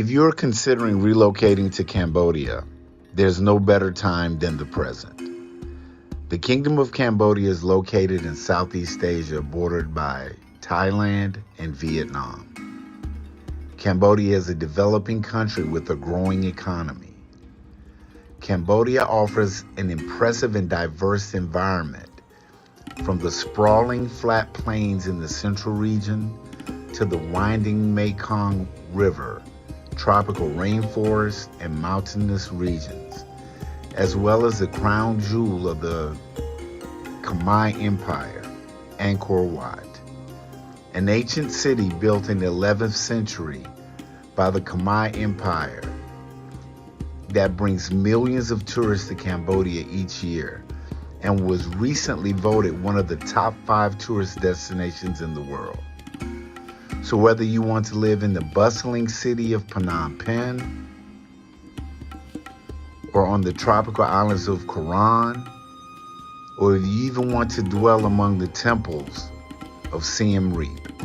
If you're considering relocating to Cambodia, there's no better time than the present. The Kingdom of Cambodia is located in Southeast Asia, bordered by Thailand and Vietnam. Cambodia is a developing country with a growing economy. Cambodia offers an impressive and diverse environment, from the sprawling flat plains in the central region to the winding Mekong River, tropical rainforests, and mountainous regions, as well as the crown jewel of the Khmer Empire, Angkor Wat, an ancient city built in the 11th century by the Khmer Empire that brings millions of tourists to Cambodia each year and was recently voted one of the top 5 tourist destinations in the world. So whether you want to live in the bustling city of Phnom Penh or on the tropical islands of Coron, or if you even want to dwell among the temples of Siem Reap,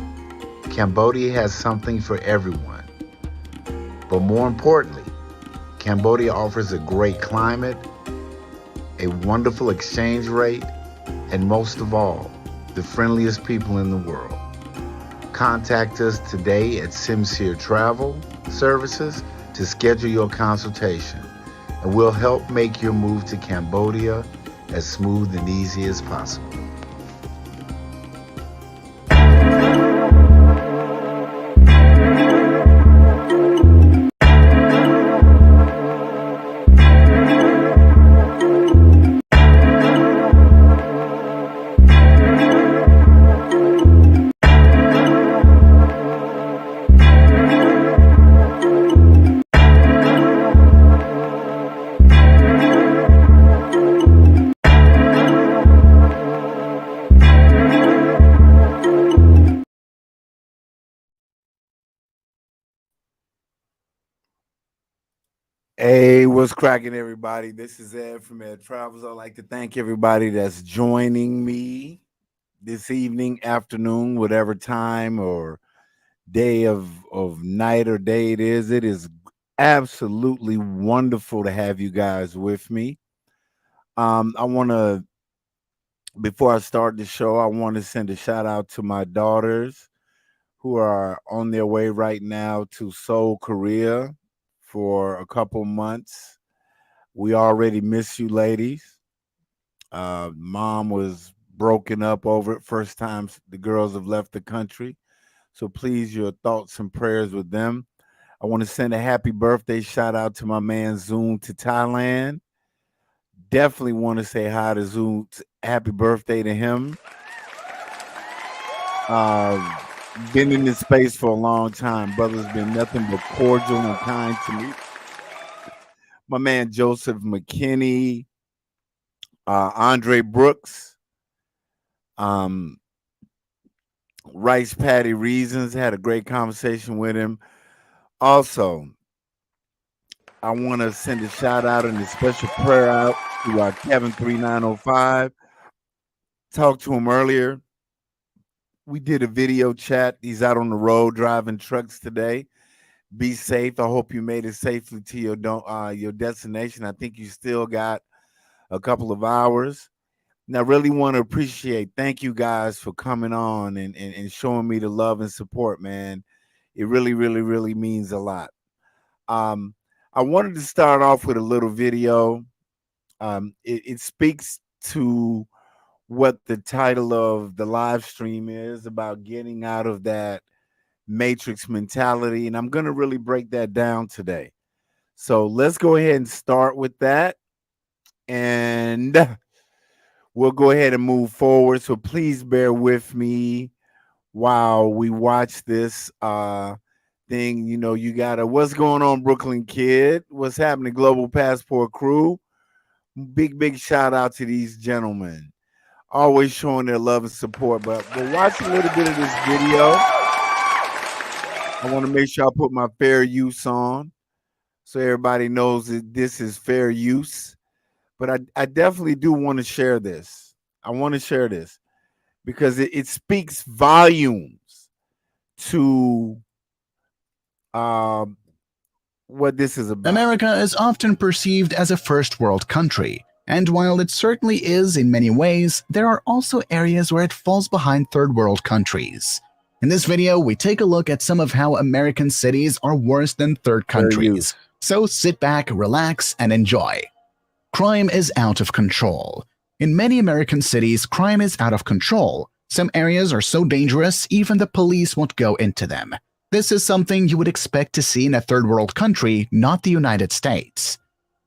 Cambodia has something for everyone. But more importantly, Cambodia offers a great climate, a wonderful exchange rate, and most of all, the friendliest people in the world. Contact us today at Sincere Travel Services to schedule your consultation, and we'll help make your move to Cambodia as smooth and easy as possible. Hey, what's cracking, everybody? This is Ed from Ed Travels. I'd like to thank everybody that's joining me this evening, afternoon, whatever time or day of night or day it is. It is absolutely wonderful to have you guys with me. I want to, before I start the show, I want to send a shout out to my daughters who are on their way right now to Seoul, Korea for a couple months. We already miss you, ladies. Mom was broken up over it. First time the girls have left the country. So please, your thoughts and prayers with them. I want to send a happy birthday shout out to my man Zoom to Thailand. Definitely want to say hi to Zoom. Happy birthday to him. Been in this space for a long time. Brother's been nothing but cordial and kind to me. My man Joseph McKinney, Andre Brooks, Rice Patty Reasons, had a great conversation with him. Also, I want to send a shout out and a special prayer out to Kevin 3905. Talked to him earlier. We did a video chat. He's out on the road driving trucks today. Be safe. I hope you made it safely to your destination. I think you still got a couple of hours. And I really want to thank you guys for coming on and showing me the love and support, man. It really, really, really means a lot. I wanted to start off with a little video. It speaks to what the title of the live stream is about, getting out of that matrix mentality. And I'm going to really break that down today. So let's go ahead and start with that. And we'll go ahead and move forward. So please bear with me while we watch this thing. You know, you got what's going on, Brooklyn Kid? What's happening, Global Passport Crew? Big shout out to these gentlemen. Always showing their love and support. But we'll watch a little bit of this video. I want to make sure I put my fair use on so everybody knows that this is fair use. But I definitely do want to share this. I want to share this because it speaks volumes to what this is about. America is often perceived as a first world country, and while it certainly is in many ways, there are also areas where it falls behind third world countries. In this video, we take a look at some of how American cities are worse than third Fair countries. use. So sit back, relax, and enjoy. Crime is out of control. In many American cities, crime is out of control. Some areas are so dangerous, even the police won't go into them. This is something you would expect to see in a third world country, not the United States.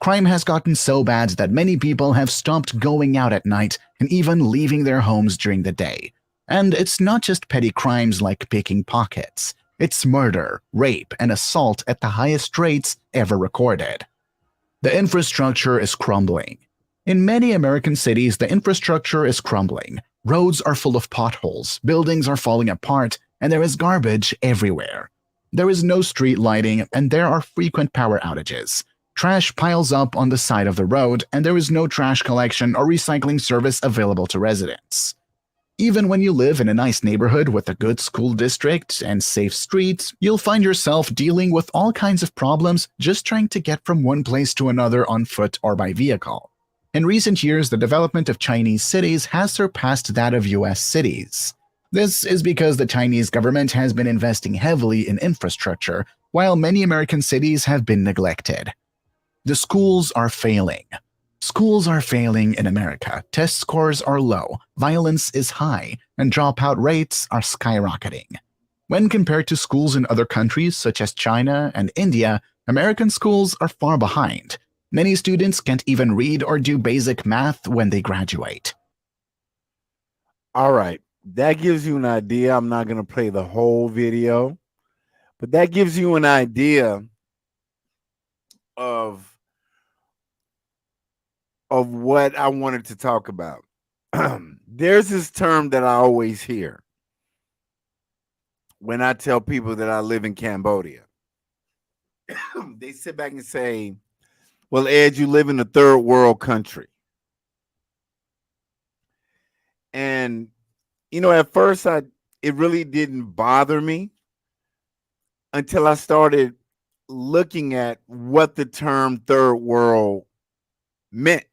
Crime has gotten so bad that many people have stopped going out at night and even leaving their homes during the day. And it's not just petty crimes like picking pockets. It's murder, rape, and assault at the highest rates ever recorded. The infrastructure is crumbling. In many American cities, the infrastructure is crumbling. Roads are full of potholes, buildings are falling apart, and there is garbage everywhere. There is no street lighting, and there are frequent power outages. Trash piles up on the side of the road, and there is no trash collection or recycling service available to residents. Even when you live in a nice neighborhood with a good school district and safe streets, you'll find yourself dealing with all kinds of problems just trying to get from one place to another on foot or by vehicle. In recent years, the development of Chinese cities has surpassed that of US cities. This is because the Chinese government has been investing heavily in infrastructure, while many American cities have been neglected. The schools are failing. Schools are failing in America. Test scores are low, violence is high, and dropout rates are skyrocketing. When compared to schools in other countries such as China and India, American schools are far behind. Many students can't even read or do basic math when they graduate. All right. That gives you an idea. I'm not going to play the whole video, but that gives you an idea of what I wanted to talk about. There's this term that I always hear when I tell people that I live in Cambodia. They sit back and say, "Well, Ed, you live in a third world country." And at first it really didn't bother me until I started looking at what the term third world meant.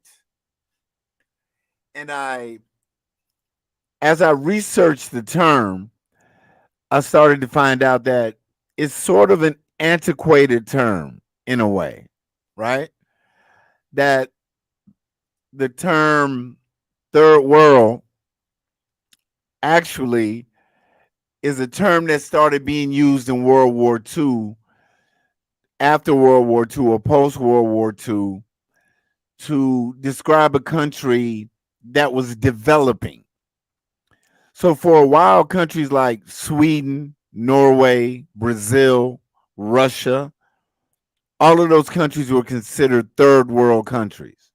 And as I researched the term, I started to find out that it's sort of an antiquated term in a way, right? That the term third world actually is a term that started being used in World War II, after World War II, or post World War II, to describe a country that was developing. So for a while, countries like Sweden, Norway, Brazil, Russia, all of those countries were considered third world countries.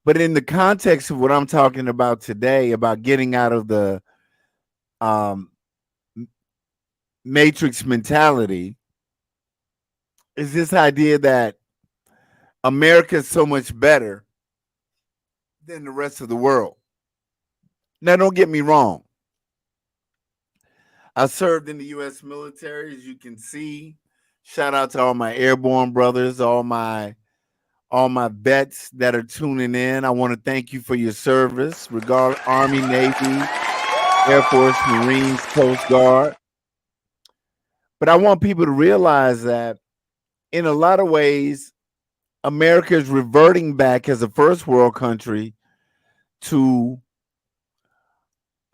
But in the context of what I'm talking about today, about getting out of the um, matrix mentality, is this idea that America is so much better than the rest of the world. Now, don't get me wrong. I served in the U.S. military, as you can see. Shout out to all my airborne brothers, all my vets that are tuning in. I want to thank you for your service, regard Army, Navy, Air Force, Marines, Coast Guard. But I want people to realize that in a lot of ways, America is reverting back as a first world country to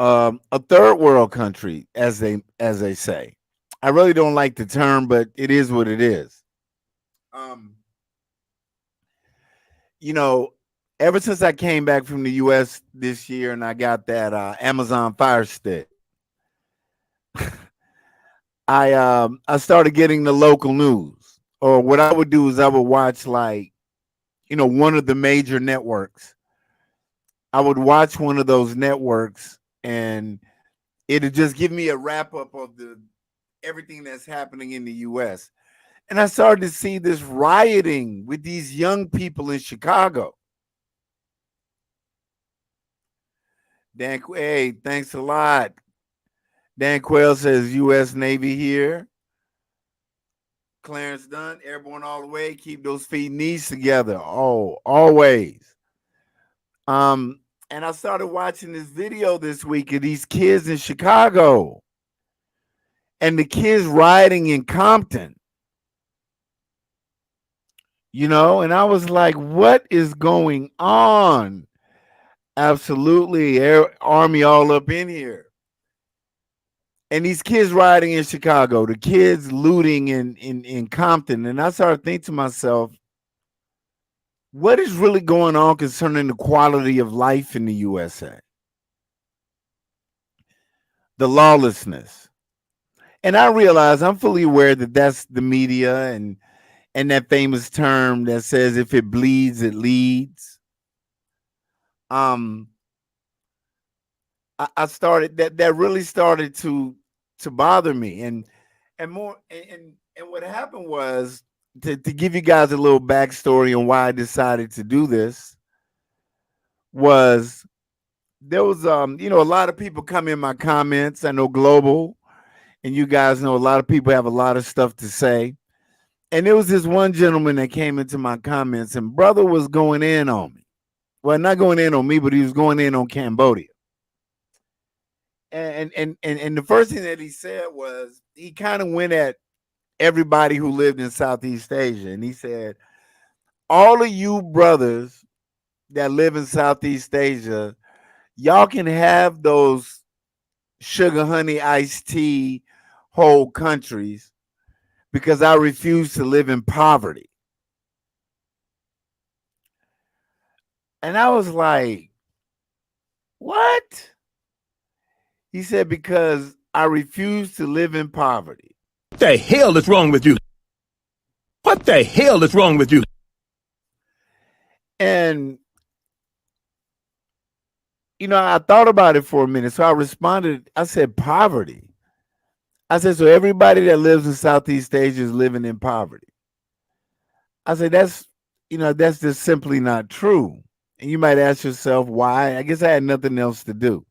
a third world country, as they say. I really don't like the term, but it is what it is. Um, you know, ever since I came back from the U.S. this year and I got that Amazon Fire Stick, I started getting the local news. Or what I would do is I would watch one of the major networks. I would watch one of those networks, and it'd just give me a wrap up of the everything that's happening in the U.S. And I started to see this rioting with these young people in Chicago. Hey, thanks a lot. Dan Quayle says U.S. Navy here. Clarence Dunn, airborne all the way. Keep those feet and knees together. Oh, always. Um, and I started watching this video this week of these kids in Chicago and the kids riding in Compton. And I was like, what is going on? Absolutely. Army all up in here. And these kids riding in Chicago, the kids looting in Compton. And I started thinking to myself, what is really going on concerning the quality of life in the USA? The lawlessness. And I realize I'm fully aware that that's the media and that famous term that says if it bleeds, it leads. I started that really started to bother me. And what happened was to give you guys a little backstory on why I decided to do this was there was a lot of people come in my comments. I know Global, and you guys know a lot of people have a lot of stuff to say. And there was this one gentleman that came into my comments, and brother was going in on me. Well, not going in on me, but he was going in on Cambodia. And the first thing that he said was he kind of went at everybody who lived in Southeast Asia. And he said, all of you brothers that live in Southeast Asia, y'all can have those sugar, honey, iced tea whole countries because I refuse to live in poverty. And I was like, what? He said, because I refuse to live in poverty. What the hell is wrong with you? What the hell is wrong with you? And, I thought about it for a minute. So I responded, I said, poverty. I said, so everybody that lives in Southeast Asia is living in poverty. I said, that's just simply not true. And you might ask yourself why. I guess I had nothing else to do.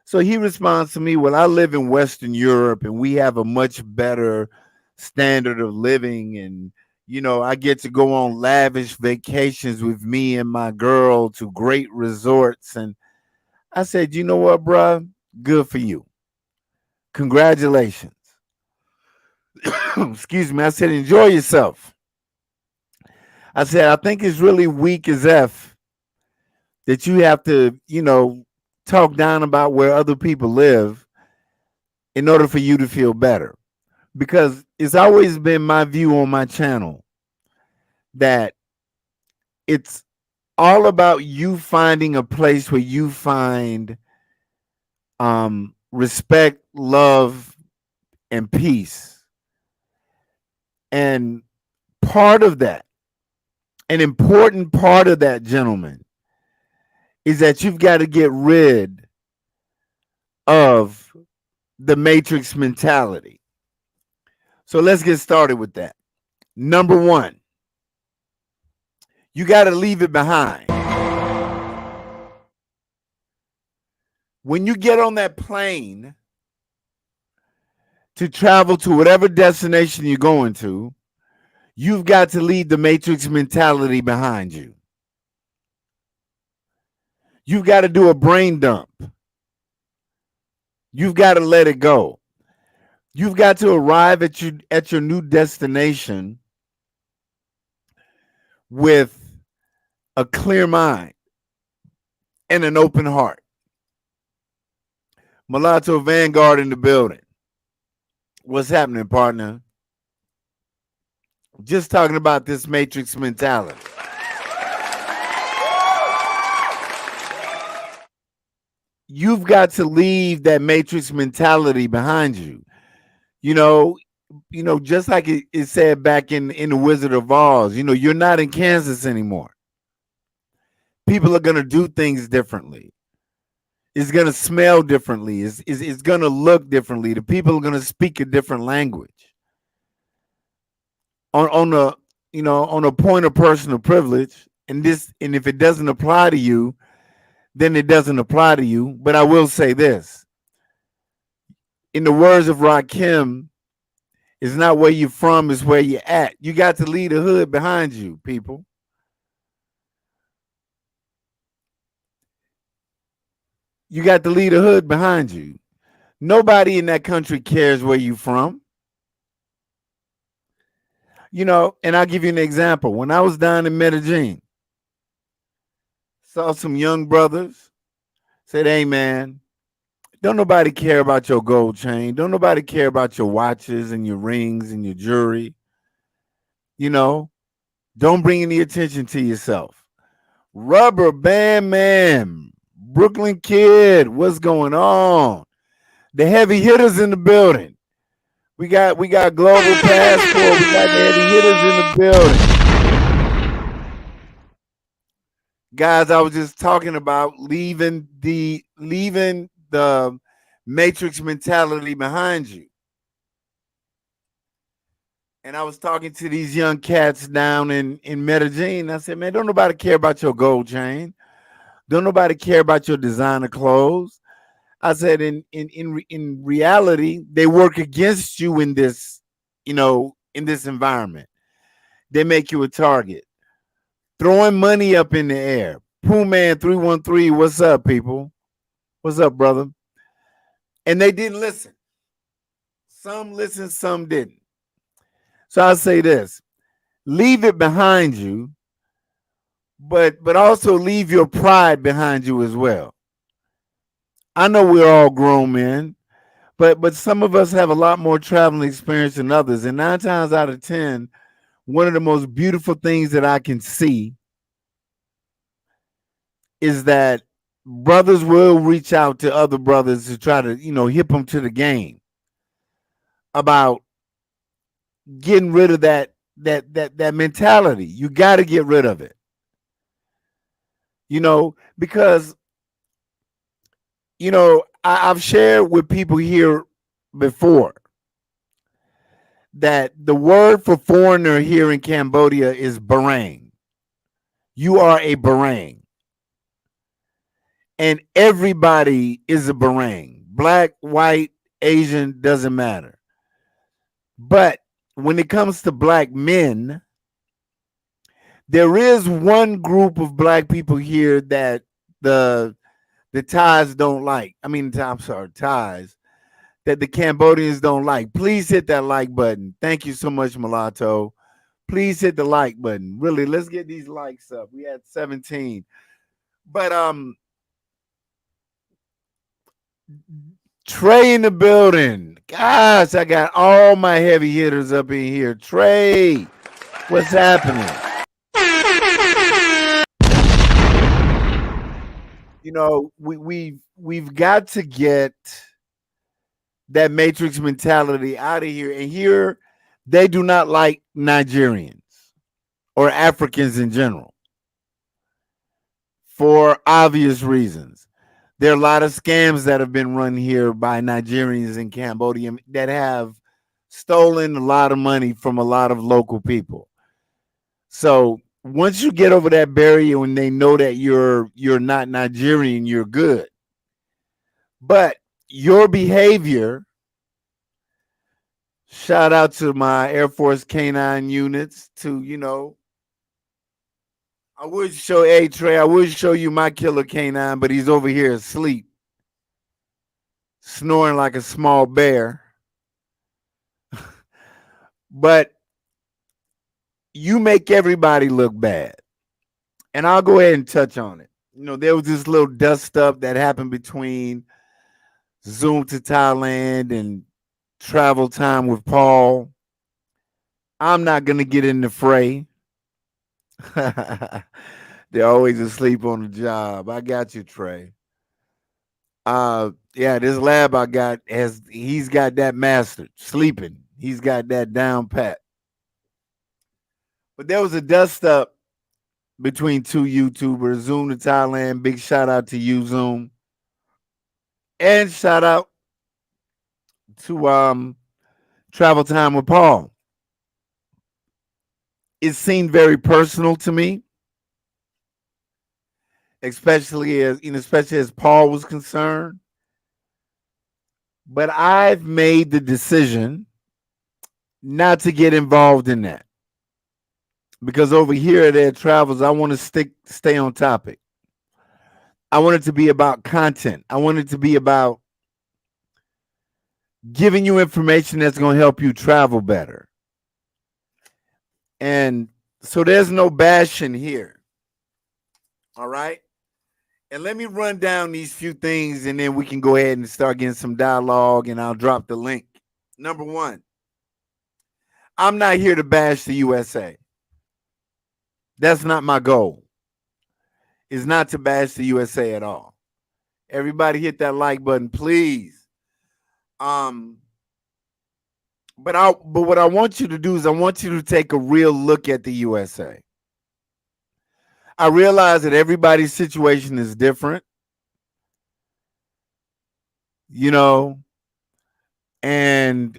So he responds to me, well, I live in Western Europe and we have a much better standard of living. And, I get to go on lavish vacations with me and my girl to great resorts. And I said, you know what, bruh? Good for you. Congratulations. Excuse me. I said, enjoy yourself. I said, I think it's really weak as F that you have to, talk down about where other people live in order for you to feel better. Because it's always been my view on my channel that it's all about you finding a place where you find respect, love, and peace. And part of that, an important part of that, gentlemen, is that you've got to get rid of the matrix mentality. So let's get started with that. Number one, you got to leave it behind. When you get on that plane to travel to whatever destination you're going to, you've got to leave the matrix mentality behind you. You've got to do a brain dump. You've got to let it go. You've got to arrive at your new destination with a clear mind and an open heart. Mulatto Vanguard in the building. What's happening, partner? Just talking about this matrix mentality. You've got to leave that matrix mentality behind you. Just like it said back in the Wizard of Oz, you're not in Kansas anymore. People are going to do things differently. It's going to smell differently. It's going to look differently. The people are going to speak a different language. On a point of personal privilege, and if it doesn't apply to you, then it doesn't apply to you. But I will say this. In the words of Rakim, It's not where you're from, it's where you're at. You got to leave the hood behind you, people. You got to leave the hood behind you. Nobody in that country cares where you're from. You know, and I'll give you an example. When I was down in Medellin, saw some young brothers, said, hey, man, don't nobody care about your gold chain. Don't nobody care about your watches and your rings and your jewelry. You know, don't bring any attention to yourself. Rubber Band Man, Brooklyn Kid, what's going on? The heavy hitters in the building. We got Global Passport. We got the heavy hitters in the building. Guys, I was just talking about leaving the matrix mentality behind you. And I was talking to these young cats down in Medellin. I said, man, don't nobody care about your gold chain. Don't nobody care about your designer clothes. I said, in reality, they work against you in this, in this environment. They make you a target. Throwing money up in the air. Pooh Man 313, what's up, people? What's up, brother? And they didn't listen. Some listened, some didn't. So I'll say this. Leave it behind you, but also leave your pride behind you as well. I know we're all grown men, but some of us have a lot more traveling experience than others. And 9 times out of 10, one of the most beautiful things that I can see is that brothers will reach out to other brothers to try to, hip them to the game about getting rid of that mentality. You got to get rid of it. Because I've shared with people here before that the word for foreigner here in Cambodia is barang. You are a barang. And everybody is a barang. Black, white, Asian, doesn't matter. But when it comes to black men, there is one group of black people here that the Thais don't like. Thais that the Cambodians don't like. Please hit that like button. Thank you so much, Mulatto. Please hit the like button. Really, let's get these likes up. We had 17. But Trey in the building. Gosh, I got all my heavy hitters up in here. Trey, what's happening? We've got to get that matrix mentality out of here. And here, they do not like Nigerians or Africans in general for obvious reasons. There are a lot of scams that have been run here by Nigerians in Cambodia that have stolen a lot of money from a lot of local people. So once you get over that barrier when they know that you're not Nigerian, you're good. But your behavior, shout out to my Air Force K9 units to, I would show Trey, I would show you my killer K9, but he's over here asleep, snoring like a small bear. But you make everybody look bad. And I'll go ahead and touch on it. There was this little dust up that happened between Zoom to Thailand and Travel Time with Paul. I'm not going to get in the fray. They're always asleep on the job. I got you, Trey. This lab I got he's got that mastered. Sleeping. He's got that down pat. But there was a dust up between two YouTubers, Zoom to Thailand. Big shout out to you, Zoom. And shout out to Travel Time with Paul. It seemed very personal to me, especially as Paul was concerned. But I've made the decision not to get involved in that. Because over here at Ed Travels, I want to stay on topic. I want it to be about content. I want it to be about giving you information that's going to help you travel better. And so there's no bashing here. All right. And let me run down these few things and then we can go ahead and start getting some dialogue and I'll drop the link. Number one, I'm not here to bash the USA. That's not my goal. It's not to bash the USA at all. Everybody hit that like button, please. But what I want you to do is I want you to take a real look at the USA. I realize that everybody's situation is different, you know, and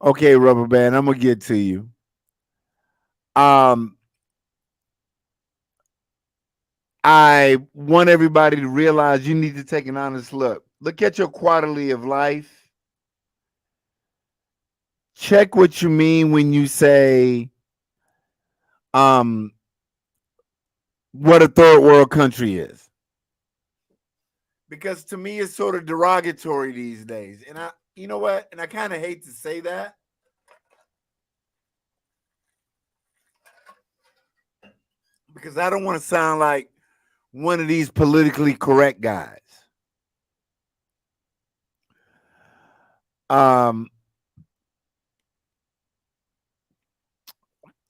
okay, Rubber Band, I'm gonna get to you. I want everybody to realize you need to take an honest look. Look at your quality of life. Check what you mean when you say what a third world country is. Because to me it's sort of derogatory these days. And you know what? And I kind of hate to say that. Because I don't want to sound like one of these politically correct guys.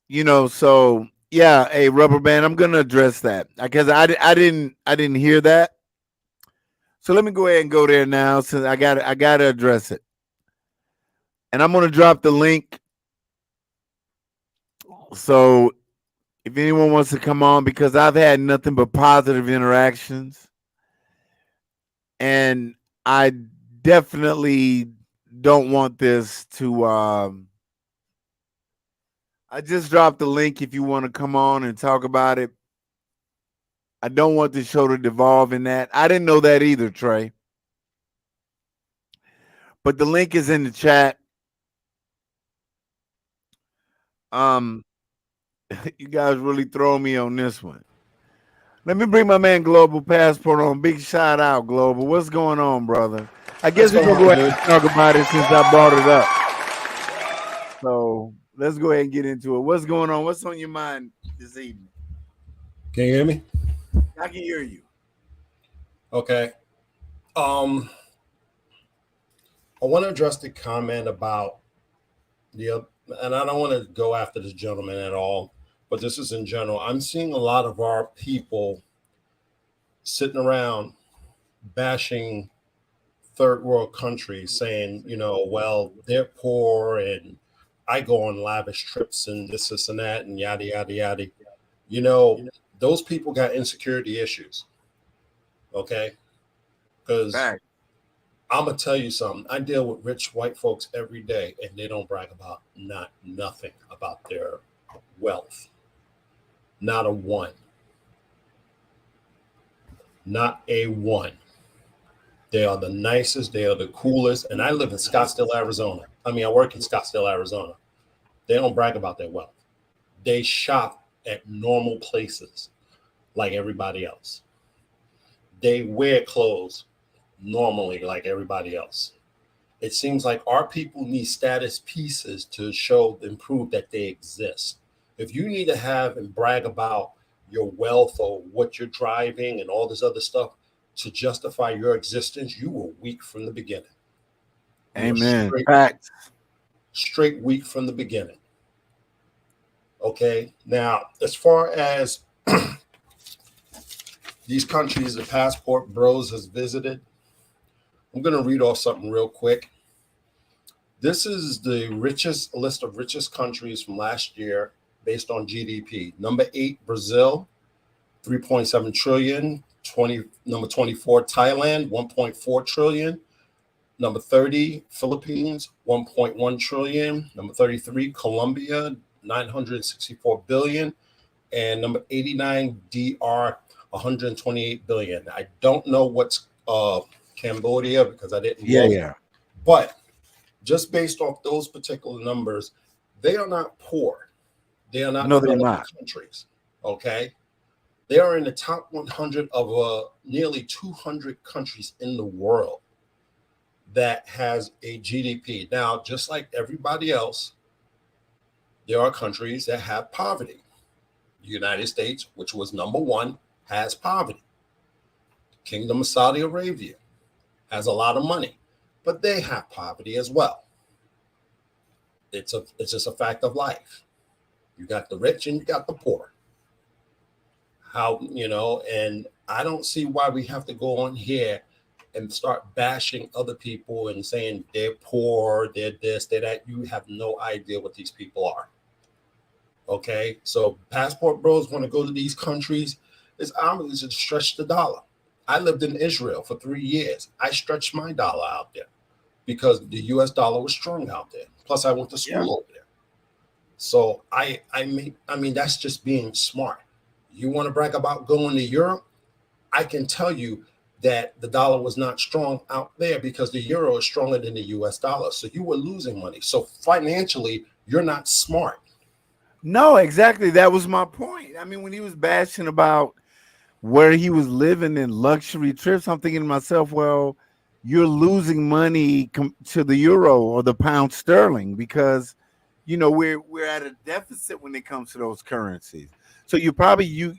You know, so yeah, hey, Rubber Band, I'm gonna address that because I didn't hear that. So let me go ahead and go there now since I gotta address it. And I'm gonna drop the link. So if anyone wants to come on, because I've had nothing but positive interactions. And I definitely don't want this to I just dropped the link if you want to come on and talk about it. I don't want the show to devolve in that. I didn't know that either, Trey. But the link is in the chat. You guys really throw me on this one. Let me bring my man Global Passport on. Big shout out, Global. What's going on, brother? I guess we're gonna go ahead and talk about it since I brought it up. So let's go ahead and get into it. What's going on? What's on your mind this evening? Can you hear me? I can hear you. Okay. I want to address the comment about and I don't want to go after this gentleman at all, but this is in general. I'm seeing a lot of our people sitting around bashing third world countries, saying, you know, well, they're poor and I go on lavish trips and this and that and yada, yada, yada. You know, those people got insecurity issues. Okay. Because I'm going to tell you something. I deal with rich white folks every day and they don't brag about nothing about their wealth. Not a one. Not a one. They are the nicest. They are the coolest. And I live in Scottsdale, Arizona. I work in Scottsdale, Arizona. They don't brag about their wealth. They shop at normal places like everybody else. They wear clothes normally like everybody else. It seems like our people need status pieces to show and prove that they exist. If you need to have and brag about your wealth or what you're driving and all this other stuff to justify your existence, you were weak from the beginning. Amen. Facts. Straight weak from the beginning. Okay. Now, as far as these countries the Passport Bros has visited, I'm going to read off something real quick. This is the list of richest countries from last year based on GDP. Number 8, Brazil, 3.7 trillion. Number 24, Thailand, 1.4 trillion. Number 30, Philippines, 1.1 trillion. Number 33, Colombia, 964 billion. And number 89, DR, 128 billion. I don't know what's Cambodia because I didn't look. Yeah. But just based off those particular numbers, they are not poor. They are not No, they're developing not. countries. Okay. They are in the top 100 of nearly 200 countries in the world that has a GDP. Now, just like everybody else, there are countries that have poverty. The United States, which was number one, has poverty. Kingdom of Saudi Arabia has a lot of money, but they have poverty as well. It's just a fact of life. You got the rich and you got the poor. How, and I don't see why we have to go on here and start bashing other people and saying they're poor, they're this, they're that. You have no idea what these people are. Okay, so passport bros want to go to these countries. It's obviously to stretch the dollar. I lived in Israel for 3 years. I stretched my dollar out there because the U.S. dollar was strong out there. Plus, I went to school over there. So I mean, that's just being smart. You want to brag about going to Europe? I can tell you that the dollar was not strong out there because the euro is stronger than the U.S. dollar. So you were losing money. So financially, you're not smart. No, exactly. That was my point. I mean, when he was bashing about where he was living in luxury trips, I'm thinking to myself, well, you're losing money to the euro or the pound sterling because we're at a deficit when it comes to those currencies. So you probably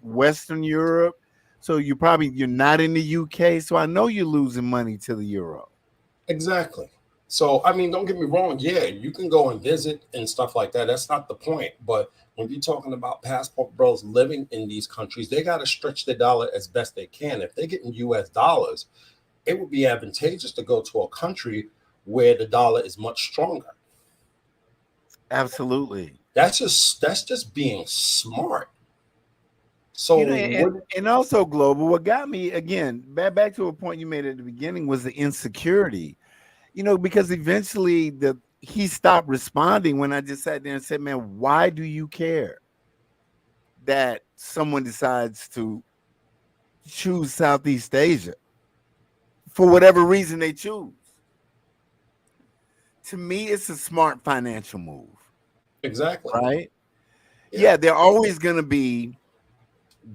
Western Europe. So you're not in the UK. So I know you're losing money to the euro. Exactly. So, I mean, don't get me wrong. Yeah, you can go and visit and stuff like that. That's not the point. But when you're talking about passport bros living in these countries, they got to stretch their dollar as best they can. If they get in US dollars, it would be advantageous to go to a country where the dollar is much stronger. Absolutely. That's just being smart. So, and also global. What got me again back to a point you made at the beginning was the insecurity. Because eventually he stopped responding when I just sat there and said, "Man, why do you care that someone decides to choose Southeast Asia for whatever reason they choose?" To me, it's a smart financial move. exactly. Right? Yeah, they're always going to be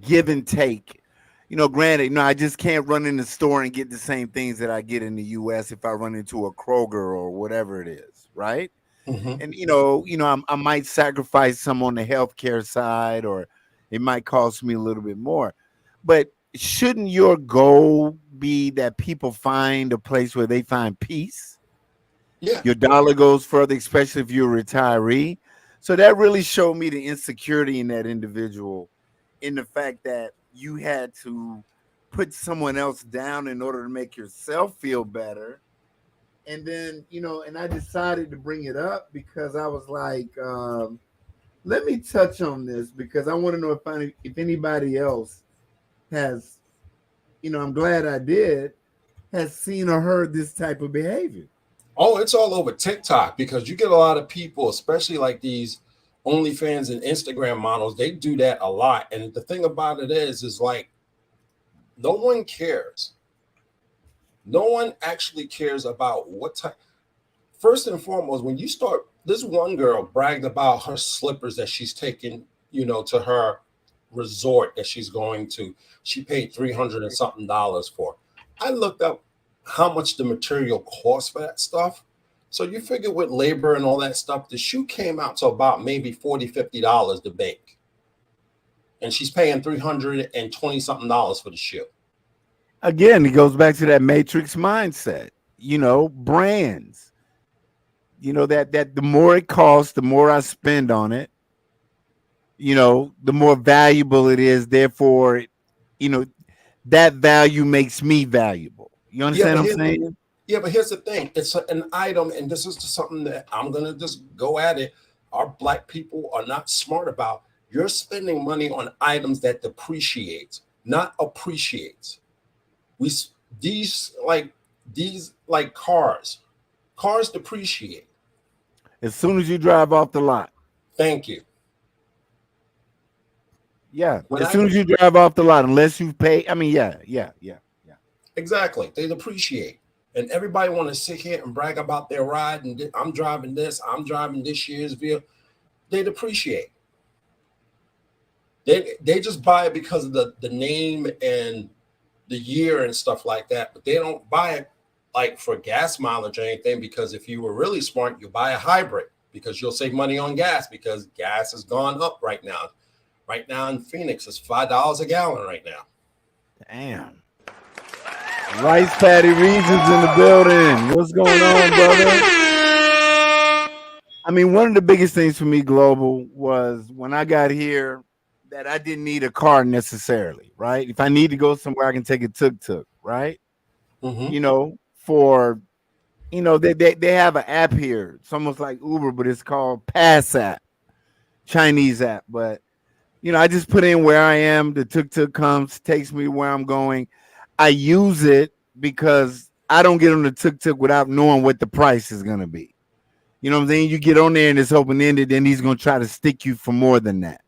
give and take. Granted, I just can't run in the store and get the same things that I get in the US if I run into a Kroger or whatever it is, right? Mm-hmm. And I might sacrifice some on the healthcare side, or it might cost me a little bit more. But shouldn't your goal be that people find a place where they find peace? Yeah. Your dollar goes further, especially if you're a retiree. So that really showed me the insecurity in that individual, in the fact that you had to put someone else down in order to make yourself feel better. And then, and I decided to bring it up because I was like, let me touch on this because I want to know if anybody else has, I'm glad I did, has seen or heard this type of behavior. Oh, it's all over TikTok because you get a lot of people, especially like these OnlyFans and Instagram models. They do that a lot. And the thing about it is like no one cares. No one actually cares about what type. First and foremost, when you start, this one girl bragged about her slippers that she's taken, to her resort that she's going to. She paid $300 and something for. I looked up how much the material costs for that stuff. So you figure with labor and all that stuff, the shoe came out to about maybe $40, $50 to bake. And she's paying $320 something for the shoe. Again, it goes back to that matrix mindset, brands. That the more it costs, the more I spend on it, the more valuable it is. Therefore, that value makes me valuable. You understand what I'm saying? Yeah, but here's the thing. It's an item, and this is just something that I'm going to just go at it. Our Black people are not smart about. You're spending money on items that depreciate, not appreciate. These like cars depreciate. As soon as you drive off the lot. Thank you. Yeah. As soon as you drive off the lot, unless you pay. I mean, yeah. Exactly. They depreciate. and everybody want to sit here and brag about their ride and I'm driving this, I'm driving this year's vehicle. They depreciate. They just buy it because of the name and the year and stuff like that, but they don't buy it like for gas mileage or anything, because if you were really smart, you buy a hybrid because you'll save money on gas, because gas has gone up right now. Right now in Phoenix, it's $5 a gallon right now. Damn. Rice Patty Regions in the building. What's going on, brother? I mean, one of the biggest things for me, Global, was when I got here that I didn't need a car necessarily, right? If I need to go somewhere, I can take a tuk-tuk, right? Mm-hmm. You know, for they have an app here. It's almost like Uber, but it's called Pass App, Chinese app. But I just put in where I am. The tuk-tuk comes, takes me where I'm going. I use it because I don't get on the tuk-tuk without knowing what the price is going to be. You know what I'm saying? You get on there and it's open-ended, then he's going to try to stick you for more than that.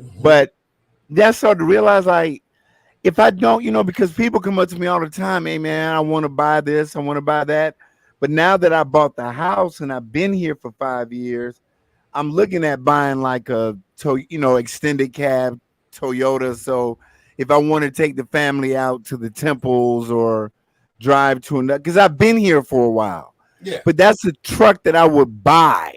Mm-hmm. But that's hard to realize, like, if I don't, because people come up to me all the time, hey, man, I want to buy this, I want to buy that. But now that I bought the house and I've been here for 5 years, I'm looking at buying like a, extended cab Toyota. So if I want to take the family out to the temples or drive to another, because I've been here for a while. Yeah. But that's a truck that I would buy.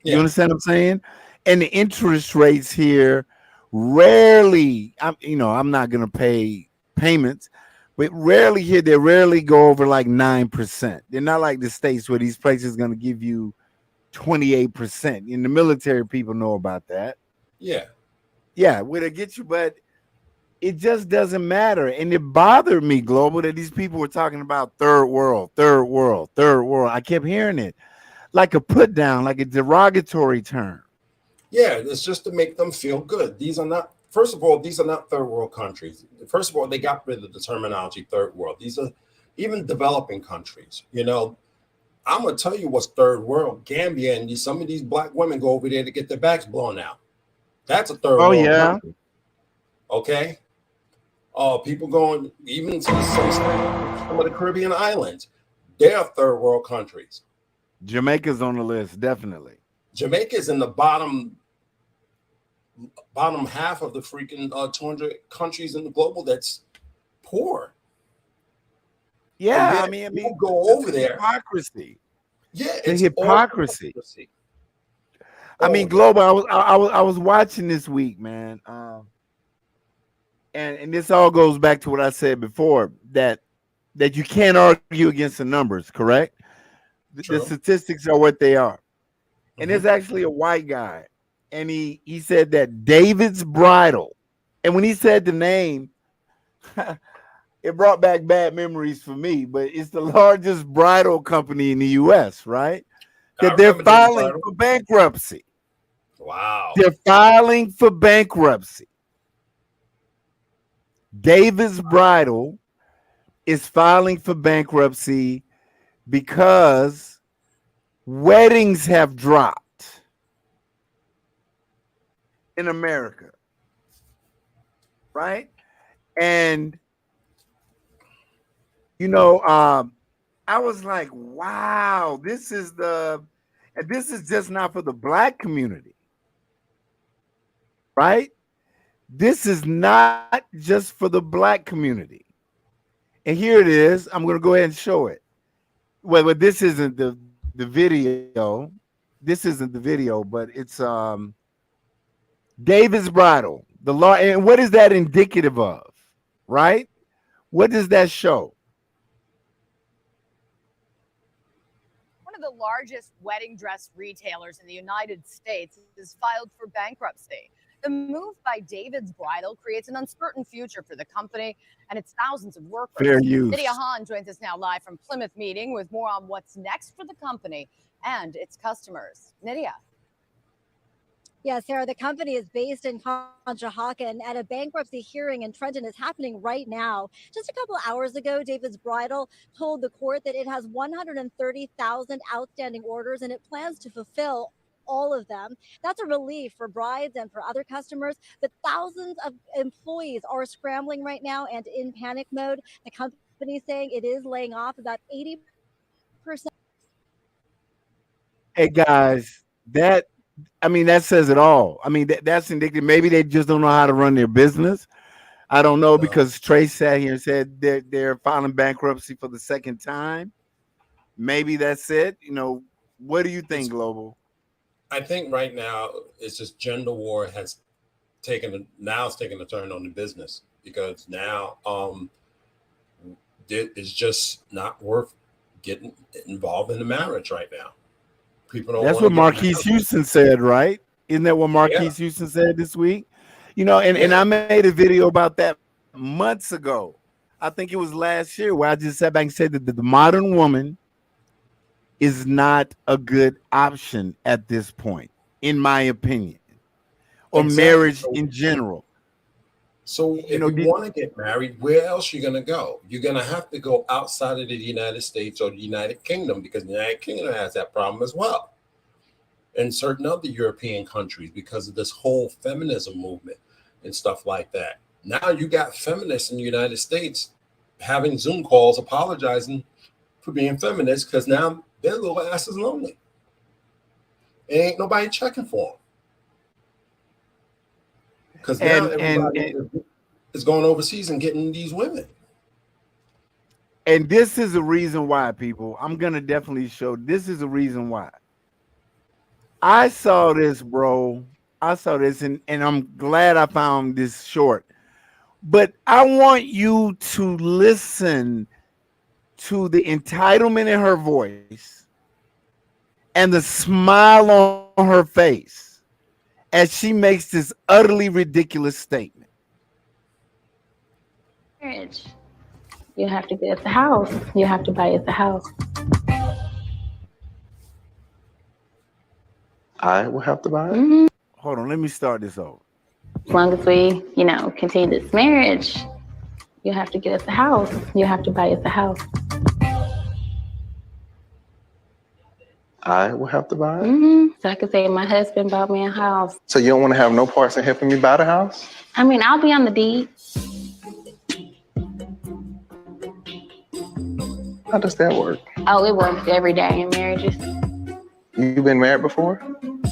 Yeah. You understand what I'm saying? And the interest rates here rarely, I'm not going to pay payments, but rarely here, they rarely go over like 9%. They're not like the States where these places are going to give you 28%. And the military people know about that. Yeah. Yeah, where they get you, but it just doesn't matter. And it bothered me, Global, that these people were talking about third world, third world, third world. I kept hearing it like a put down, like a derogatory term. Yeah, it's just to make them feel good. These are not, first of all, these are not third world countries. First of all, they got rid of the terminology third world. These are even developing countries. I'm going to tell you what's third world. Gambia and some of these black women go over there to get their backs blown out. That's a third world country. Okay? People going even to some of the Caribbean islands. They are third world countries. Jamaica's on the list, definitely. Jamaica's in the bottom half of the freaking 200 countries in the global that's poor. Yeah, I mean, go over there. Hypocrisy. Yeah, it's hypocrisy. I mean, Global. I was watching this week, man, and this all goes back to what I said before, that you can't argue against the numbers, correct? The statistics are what they are. And there's actually a white guy, and he said that David's Bridal, and when he said the name, it brought back bad memories for me, but it's the largest bridal company in the U.S., right? That they're filing for bankruptcy. Wow. They're filing for bankruptcy. David's Bridal is filing for bankruptcy because weddings have dropped in America, right? And I was like, wow, this is just not for the black community, right? This is not just for the black community. And here it is. I'm going to go ahead and show it. Well, but this isn't the video. This isn't the video, but it's David's Bridal. The law, and what is that indicative of, right? What does that show? One of the largest wedding dress retailers in the United States is filed for bankruptcy. The move by David's Bridal creates an uncertain future for the company and its thousands of workers. Fair use. Nydia Hahn joins us now live from Plymouth meeting with more on what's next for the company and its customers. Nydia. Yeah, Sarah, the company is based in Conshohocken, and a bankruptcy hearing in Trenton is happening right now. Just a couple of hours ago, David's Bridal told the court that it has 130,000 outstanding orders and it plans to fulfill all of them. That's a relief for brides and for other customers, but thousands of employees are scrambling right now and in panic mode. The company company saying it is laying off about 80%. Hey guys, that says it all. I mean, that's indicative. Maybe they just don't know how to run their business. I don't know, because Trey sat here and said they're filing bankruptcy for the second time. Maybe that's it. What do you think, Global? I think right now it's just gender war has taken a turn on the business, because now it's just not worth getting involved in a marriage right now. People don't. That's what Marquise Houston said, right? Isn't that what Marquise Houston said this week? And I made a video about that months ago. I think it was last year, where I just sat back and said that the modern woman is not a good option at this point, in my opinion, or marriage in general. So if you want to get married, where else are you going to go? You're going to have to go outside of the United States or the United Kingdom, because the United Kingdom has that problem as well. And certain other European countries, because of this whole feminism movement and stuff like that. Now you got feminists in the United States having Zoom calls apologizing for being feminists, because now their little ass is lonely. Ain't nobody checking for them. Because now everybody is going overseas and getting these women. And this is a reason why, people. I'm going to definitely show this is a reason why. I saw this, bro. I saw this, and I'm glad I found this short. But I want you to listen to the entitlement in her voice and the smile on her face as she makes this utterly ridiculous statement. Marriage. You have to get the house. You have to buy us a house. I will have to buy it? Mm-hmm. Hold on, let me start this over. As long as we, continue this marriage, you have to get us a house. You have to buy us a house. I will have to buy it? Mm-hmm. So I could say my husband bought me a house. So you don't want to have no parts in helping me buy the house? I'll be on the deed. How does that work? Oh, it works every day in marriages. You've been married before?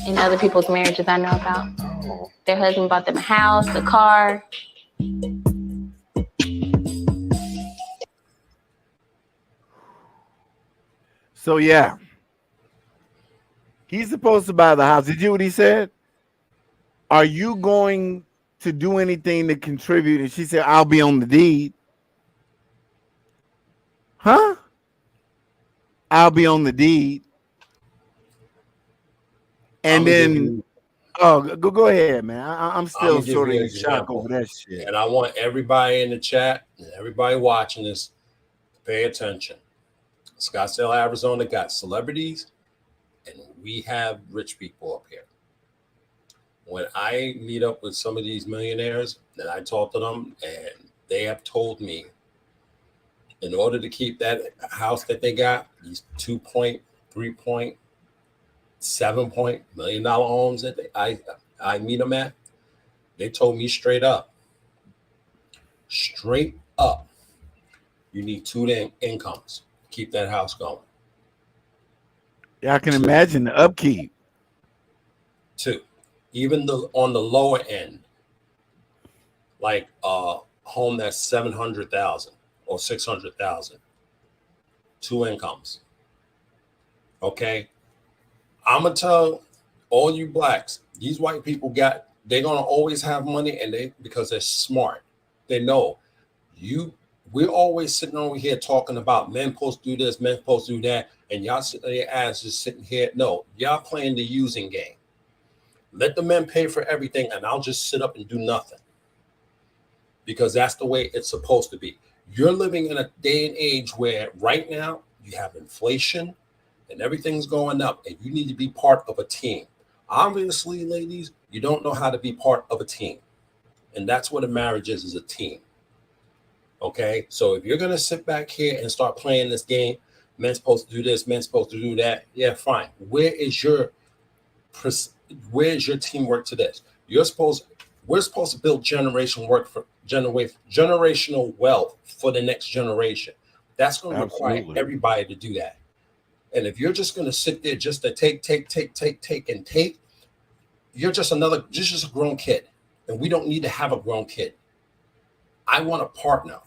In other people's marriages I know about. Oh. Their husband bought them a house, a car. So yeah, he's supposed to buy the house. Did you hear what he said? Are you going to do anything to contribute? And she said, I'll be on the deed. Huh? I'll be on the deed. And then, go ahead, man. I'm still sort of in shock over that shit. And I want everybody in the chat and everybody watching this to pay attention. Scottsdale, Arizona got celebrities, and we have rich people up here. When I meet up with some of these millionaires, and I talk to them, and they have told me, in order to keep that house that they got, these 2.3 $7 million homes that I meet them at, they told me straight up, you need two incomes to keep that house going. Yeah, I can imagine the upkeep. Two, even on the lower end, like a home that's 700,000 or 600,000, two incomes. Okay. I'm gonna tell all you blacks, these white people they're gonna always have money, and because they're smart. They know we're always sitting over here talking about men supposed to do this, men supposed to do that, and y'all sitting your ass just sitting here. No, y'all playing the using game. Let the men pay for everything, and I'll just sit up and do nothing. Because that's the way it's supposed to be. You're living in a day and age where right now you have inflation and everything's going up, and you need to be part of a team. Obviously, ladies, you don't know how to be part of a team. And that's what a marriage is a team. Okay? So if you're going to sit back here and start playing this game, men's supposed to do this, men's supposed to do that, yeah, fine. Where's your teamwork to this? We're supposed to build generational wealth for the next generation. That's going to require everybody to do that. And if you're just going to sit there just to take, you're just a grown kid. And we don't need to have a grown kid. I want a partner,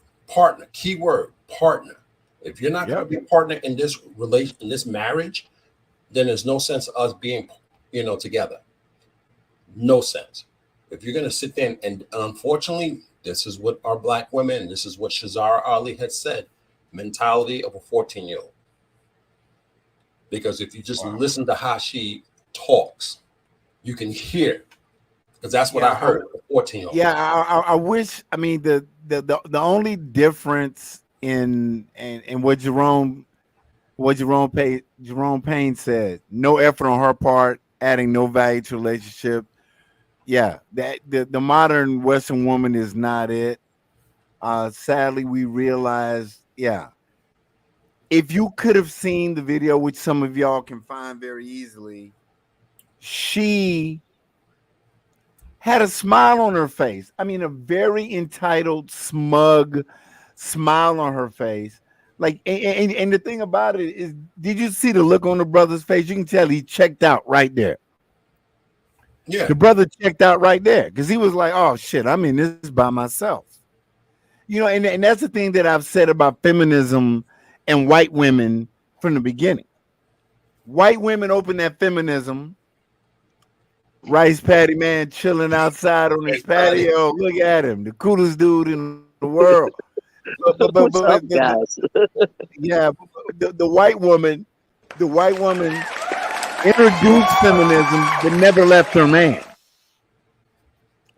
keyword, partner. If you're not going to be a partner in this in this marriage, then there's no sense of us being, together. No sense. If you're going to sit there and unfortunately, this is what our Black women, this is what Shazara Ali had said, mentality of a 14-year-old. Because if you just listen to how she talks, you can hear, because that's what I heard. A 14-year-old. Yeah, I wish. I mean, the only difference in what Jerome Payne said, no effort on her part, adding no value to the relationship. Yeah, that the modern Western woman is not it. Sadly, we realized, if you could have seen the video, which some of y'all can find very easily, she had a smile on her face. I mean, a very entitled, smug smile on her face. Like, and the thing about it is, did you see the look on the brother's face? You can tell he checked out right there. Yeah, the brother checked out right there because he was like, "Oh shit, I'm in this by myself." And that's the thing that I've said about feminism and white women from the beginning. White women open that feminism. Rice Patty Man chilling outside on his patio. Look at him, the coolest dude in the world. But the white woman introduced feminism, but never left her man.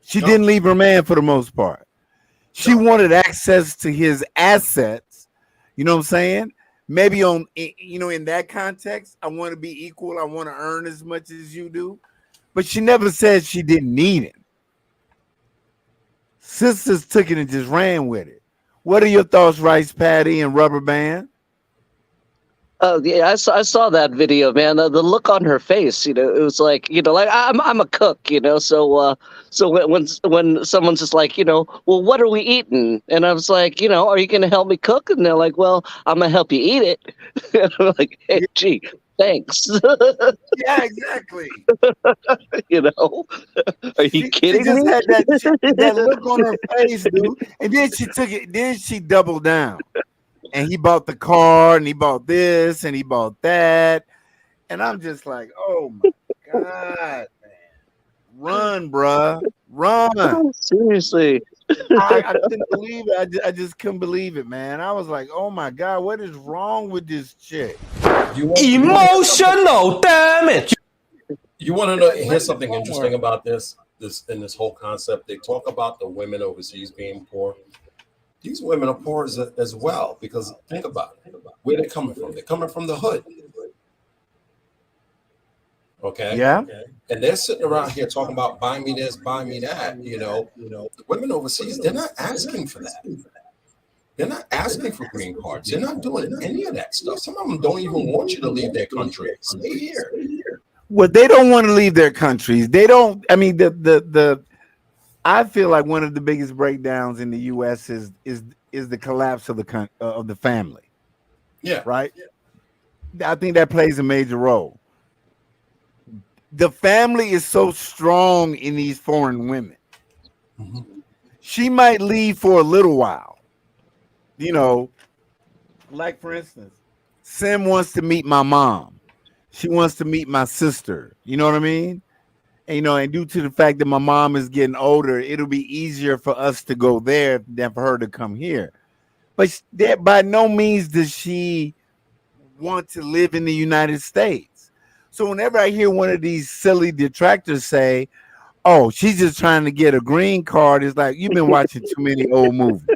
She didn't leave her man for the most part. She wanted access to his assets. You know what I'm saying? Maybe in that context, I want to be equal. I want to earn as much as you do. But she never said she didn't need him. Sisters took it and just ran with it. What are your thoughts, Rice Patty and Rubber Band? Oh yeah, I saw that video, man. The look on her face, it was like, like I'm a cook, so when someone's just like, well, what are we eating? And I was like, are you gonna help me cook? And they're like, well, I'm gonna help you eat it. And I'm like, hey, gee, thanks. Yeah, exactly. Are you kidding she just me? had that look on her face, dude. And then she took it. Then she doubled down. And he bought the car, and he bought this, and he bought that. And I'm just like, oh my God, man. Run, bruh. Run. Seriously. I couldn't believe it. I just couldn't believe it, man. I was like, oh my God, what is wrong with this chick? Emotional damage. You want to know? Here's something interesting about this whole concept. They talk about the women overseas being poor. These women are poor as well, because think about it. Where they're coming from. They're coming from the hood. Okay. Yeah. And they're sitting around here talking about buy me this, buy me that. The women overseas, they're not asking for that. They're not asking for green cards. They're not doing any of that stuff. Some of them don't even want you to leave their country. Stay here. Well, they don't want to leave their countries. They don't. I mean, I feel like one of the biggest breakdowns in the U.S. is the collapse of the family. Yeah. Right. I think that plays a major role. The family is so strong in these foreign women. Mm-hmm. She might leave for a little while. Like for instance, Sim wants to meet my mom. She wants to meet my sister. You know what I mean? And due to the fact that my mom is getting older, it'll be easier for us to go there than for her to come here. But by no means does she want to live in the United States. So whenever I hear one of these silly detractors say, oh, she's just trying to get a green card, it's like, you've been watching too many old movies.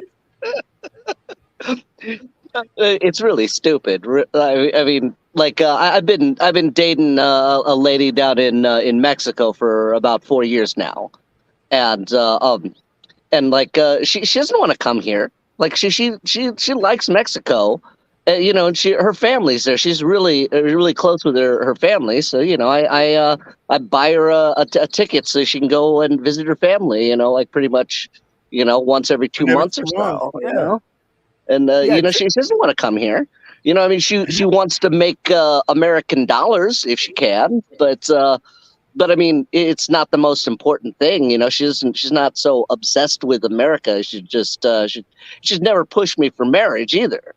It's really stupid. I mean, like I've been dating a lady down in Mexico for about 4 years now, and like she doesn't want to come here. Like she likes Mexico, you know, and her family's there. She's really close with her family. So you know, I buy her a ticket so she can go and visit her family. You know, like pretty much, you know, once every 2 Whenever months she or wants. so. Yeah. You know, and Yeah. you know, she doesn't want to come here. You know, I mean, she wants to make American dollars if she can, but I mean, it's not the most important thing. You know, she's not so obsessed with America. She's never pushed me for marriage either.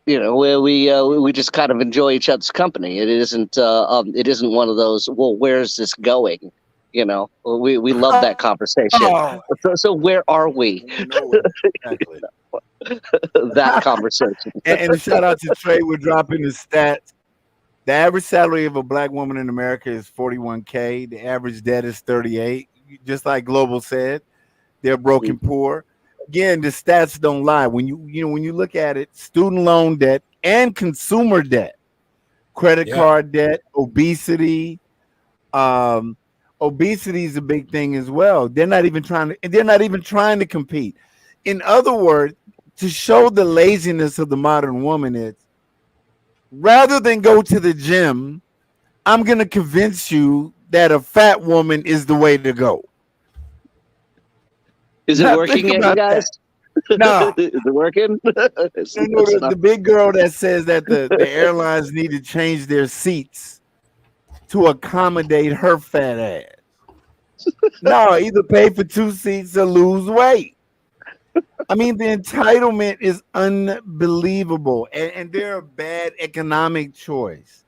You know, where we just kind of enjoy each other's company. It isn't one of those. Well, where's this going? You know, we love that conversation. Oh, So where are we? nowhere. Exactly. That conversation. And a shout out to Trey. We're dropping the stats. The average salary of a black woman in America is 41K. The average debt is 38. Just like Global said, they're broken poor. Again, the stats don't lie. When you look at it, student loan debt and consumer debt, credit card debt, obesity. Obesity is a big thing as well. They're not even trying to compete. In other words, to show the laziness of the modern woman is rather than go to the gym, I'm going to convince you that a fat woman is the way to go. Is it working yet, you guys? No. Is it working? The big girl that says that the airlines need to change their seats to accommodate her fat ass. No, either pay for 2 seats or lose weight. I mean, the entitlement is unbelievable, and they're a bad economic choice.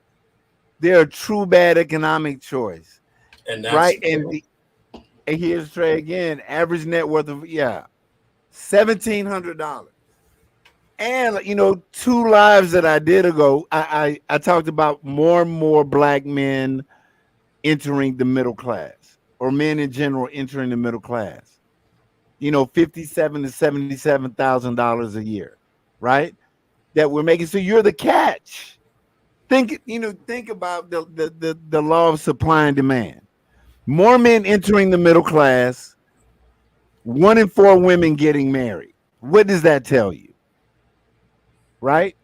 They're a true bad economic choice, And that's right? And here's Trey again. Average net worth of $1,700. And you know, 2 lives that I did ago, I talked about more and more black men entering the middle class, or men in general entering the middle class. You know, $57,000 to $77,000 a year, right? That we're making. So you're the catch. Think about the law of supply and demand. More men entering the middle class, 1 in 4 women getting married. What does that tell you? Right?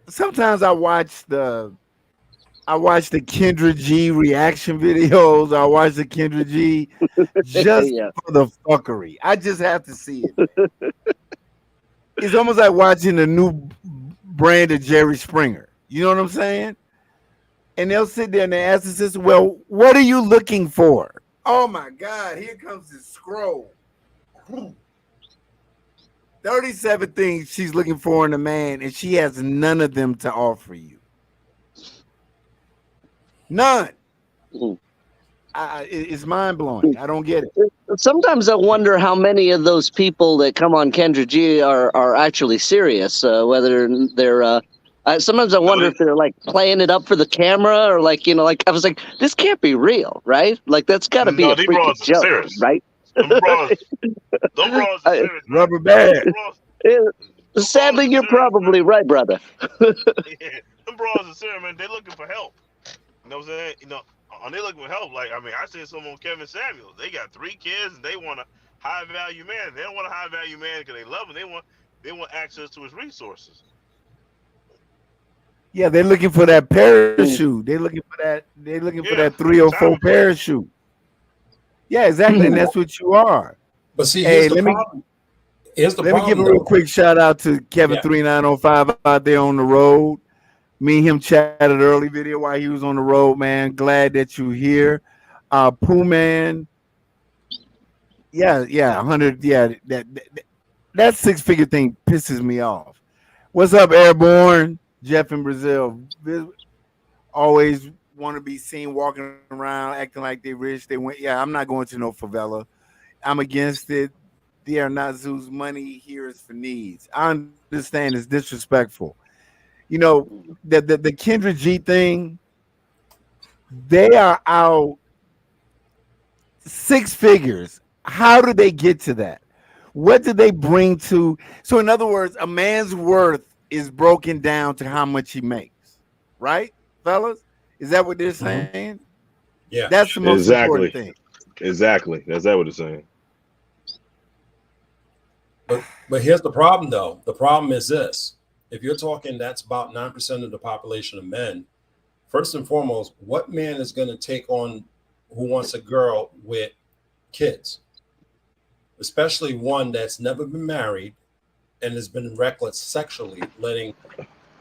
Sometimes I watch the Kendra G reaction videos. I watch the Kendra G just for the fuckery. I just have to see it. It's almost like watching a new brand of Jerry Springer. You know what I'm saying? And they'll sit there and they ask the sister, well, what are you looking for? Oh my God, here comes the scroll. 37 things she's looking for in a man, and she has none of them to offer you. None. It's mind blowing. I don't get it. Sometimes I wonder how many of those people that come on Kendra G are actually serious. Whether they're sometimes I wonder if they're like playing it up for the camera, or like, you know, like I was like, this can't be real, right? Like that's got to be a freaking joke, serious. Right? Them bras are serious. Rubber band. Sadly, you're probably right, brother. Them bras are serious, man. They looking for help. You know what I'm saying? You know, they looking for help. Like, I mean, I seen some on Kevin Samuels. They got 3 kids and they want a high value man. They don't want a high value man because they love him. They want access to his resources. Yeah, they're looking for that parachute. They're looking for that. They're looking for that 304 parachute. Yeah, exactly, and that's what you are. But see, here's the problem. Let me give a real quick shout out to Kevin 3905 out there on the road. Me and him chatted early video while he was on the road, man. Glad that you're here. Pooh Man. Yeah, 100. Yeah, that 6-figure thing pisses me off. What's up, Airborne? Jeff in Brazil. Always want to be seen walking around acting like they rich. They went, I'm not going to no favela. I'm against it. They are not Zeus. Money here is for needs. I understand it's disrespectful. You know, the Kendra G thing, they are out 6 figures. How do they get to that? What do they bring to? So in other words, a man's worth is broken down to how much he makes, right, fellas? Is that what they're saying? Yeah, that's the most important thing. Exactly. That's that what it's saying. But here's the problem, though. The problem is this: if you're talking, that's about 9% of the population of men. First and foremost, what man is going to take on who wants a girl with kids, especially one that's never been married and has been reckless sexually, letting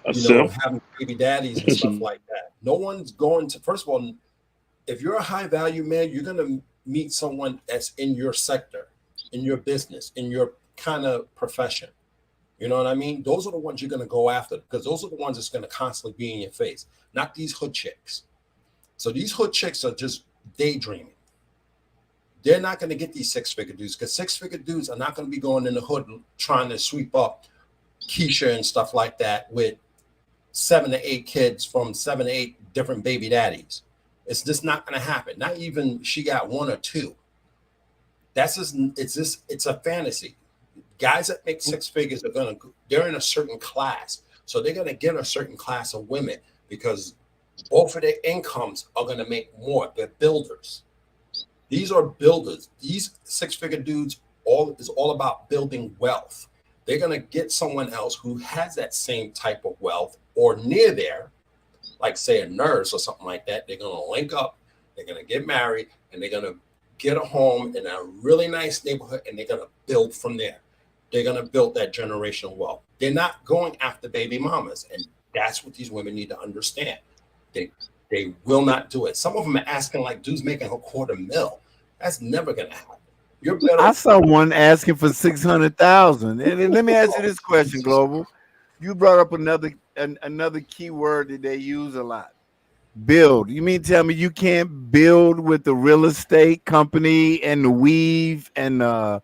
having baby daddies and stuff like that. No one's going to. First of all, if you're a high value man, you're going to meet someone that's in your sector, in your business, in your kind of profession. You know what I mean? Those are the ones you're going to go after, because those are the ones that's going to constantly be in your face, not these hood chicks. So these hood chicks are just daydreaming. They're not going to get these six-figure dudes, because six-figure dudes are not going to be going in the hood trying to sweep up Keisha and stuff like that with 7 to 8 kids from 7 to 8 different baby daddies. It's just not going to happen. Not even she got 1 or 2. That's just, it's a fantasy. Guys that make 6 figures they're in a certain class. So they're going to get a certain class of women, because both of their incomes are going to make more. They're builders. These are builders. These 6-figure dudes is all about building wealth. They're going to get someone else who has that same type of wealth or near there, like say a nurse or something like that. They're going to link up, they're going to get married, and they're going to get a home in a really nice neighborhood, and they're going to build from there. They're going to build that generational wealth. They're not going after baby mamas, and that's what these women need to understand. They will not do it. Some of them are asking like dudes making $250,000. That's never going to happen. You're better. I saw one asking for 600,000. And let me ask you this question, Global. You brought up another key word that they use a lot. Build. You mean tell me you can't build with the real estate company and the weave and the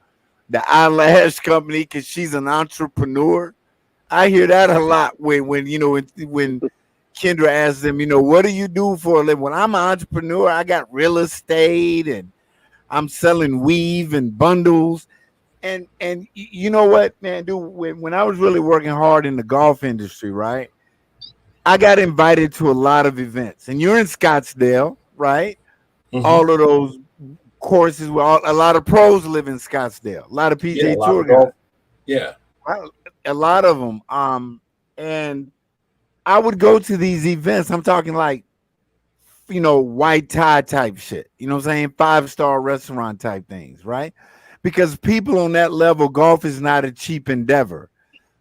eyelash company because she's an entrepreneur? I hear that a lot when Kendra asks them, what do you do for a living? Well, I'm an entrepreneur. I got real estate and I'm selling weave and bundles. And you know what, man, dude, when I was really working hard in the golf industry, right? I got invited to a lot of events. And you're in Scottsdale, right? Mm-hmm. All of those courses, a lot of pros live in Scottsdale. A lot of PGA Tour guys. Yeah. A lot of them. And I would go to these events. I'm talking like, white tie type shit. You know what I'm saying? 5-star restaurant type things, right? Because people on that level, golf is not a cheap endeavor.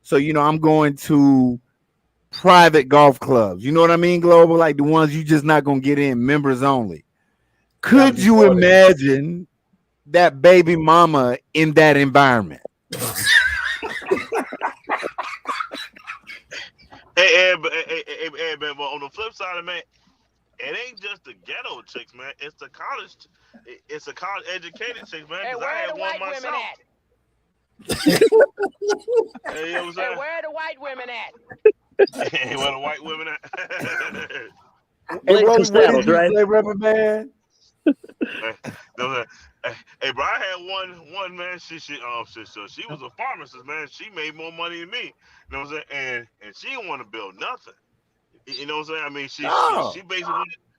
So, I'm going to private golf clubs. You know what I mean, Global? Like the ones you just not going to get in, members only. Could you imagine that baby mama in that environment? Hey, man, but on the flip side of man, it ain't just the ghetto chicks, man. It's the college educated chicks, man. Hey, where are the white women at? Hey, where are the white women at? Hey, where the white women at? Hey, what did you say, Rubber Man? Hey, bro, I had one man. She was a pharmacist, man. She made more money than me. You know what I'm saying? And she didn't want to build nothing. You know what I'm saying? I mean,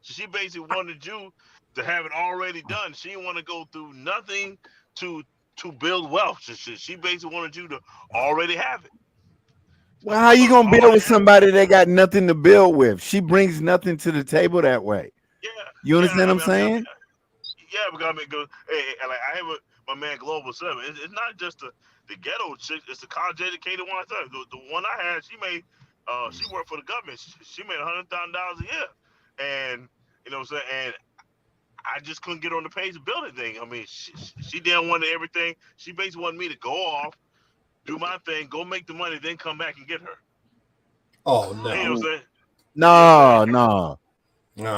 she basically wanted you to have it already done. She didn't want to go through nothing to build wealth. She basically wanted you to already have it. Well, how you gonna build with somebody that got nothing to build with? She brings nothing to the table that way. Yeah. You understand what I'm saying? Yeah, because I have my man Global 7. It's not just the ghetto chick. It's the college educated one. The one I had, she made. She worked for the government. She made $100,000 a year, and you know what I'm saying. And I just couldn't get on the page to build anything. I mean, she didn't want everything. She basically wanted me to go off, do my thing, go make the money, then come back and get her. Oh no! You know what I'm saying?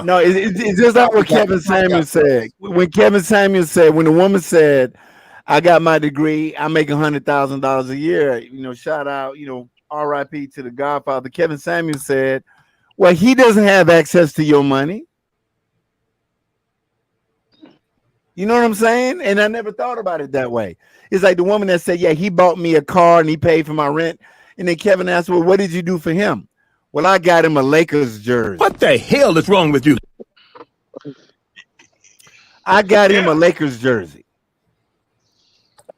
No. It's just like what Kevin Samuels said. When Kevin Samuels said, when the woman said, "I got my degree, I make $100,000 a year," shout out, R.I.P. to the Godfather. Kevin Samuels said, "Well, he doesn't have access to your money." You know what I'm saying? And I never thought about it that way. It's like the woman that said, "Yeah, he bought me a car and he paid for my rent." And then Kevin asked, "Well, what did you do for him?" "Well, I got him a Lakers jersey." What the hell is wrong with you? I got him a Lakers jersey.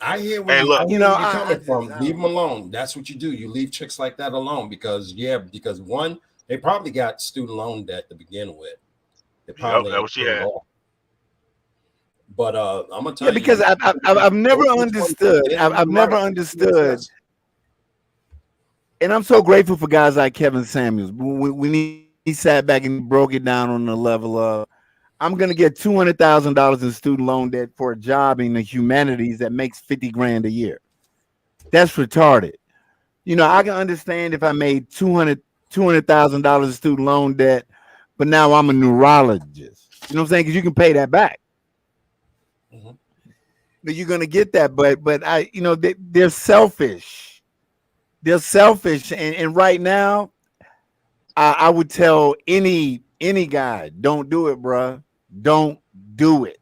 I hear where Hey, look. you're coming from. Leave them alone. That's what you do. You leave chicks like that alone because one, they probably got student loan debt to begin with. They probably that was she had. But I'm gonna tell you because I've never understood. I've never understood. And I'm so grateful for guys like Kevin Samuels. When he sat back and broke it down on the level of, I'm going to get $200,000 in student loan debt for a job in the humanities that makes $50,000 a year. That's retarded. I can understand if I made $200,000 in student loan debt, but now I'm a neurologist. You know what I'm saying? Because you can pay that back. Mm-hmm. But you're going to get that. But they're selfish. They're selfish, and right now, I would tell any guy, don't do it, bruh. Don't do it.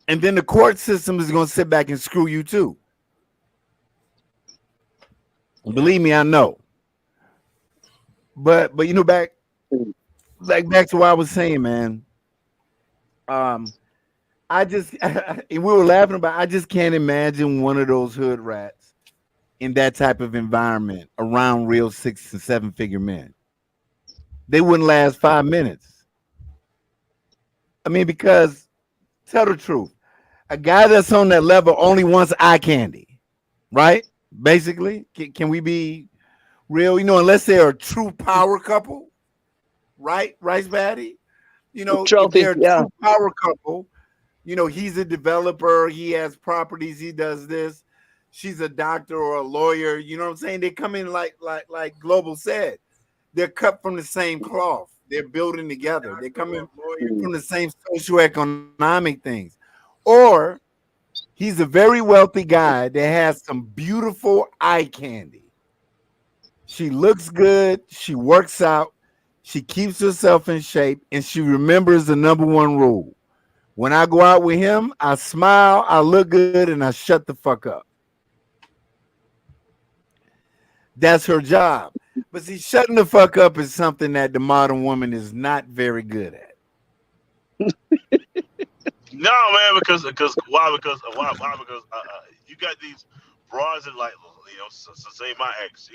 And then the court system is going to sit back and screw you too. Believe me, I know. But back to what I was saying, man. I just we were laughing about. I just can't imagine one of those hood rats in that type of environment around real 6 and 7 figure men. They wouldn't last 5 minutes. I mean, because tell the truth, a guy that's on that level only wants eye candy, right? Basically, can we be real? Unless they're a true power couple, right? Rice Batty? If they're a true power couple, he's a developer, he has properties, he does this. She's a doctor or a lawyer, you know what I'm saying? They come in like Global said. They're cut from the same cloth. They're building together. They come in from the same socioeconomic things. Or he's a very wealthy guy that has some beautiful eye candy. She looks good. She works out. She keeps herself in shape. And she remembers the number one rule. When I go out with him, I smile, I look good, and I shut the fuck up. That's her job. But see, shutting the fuck up is something that the modern woman is not very good at. No, man, because why? Because you got these broads that so say my ex,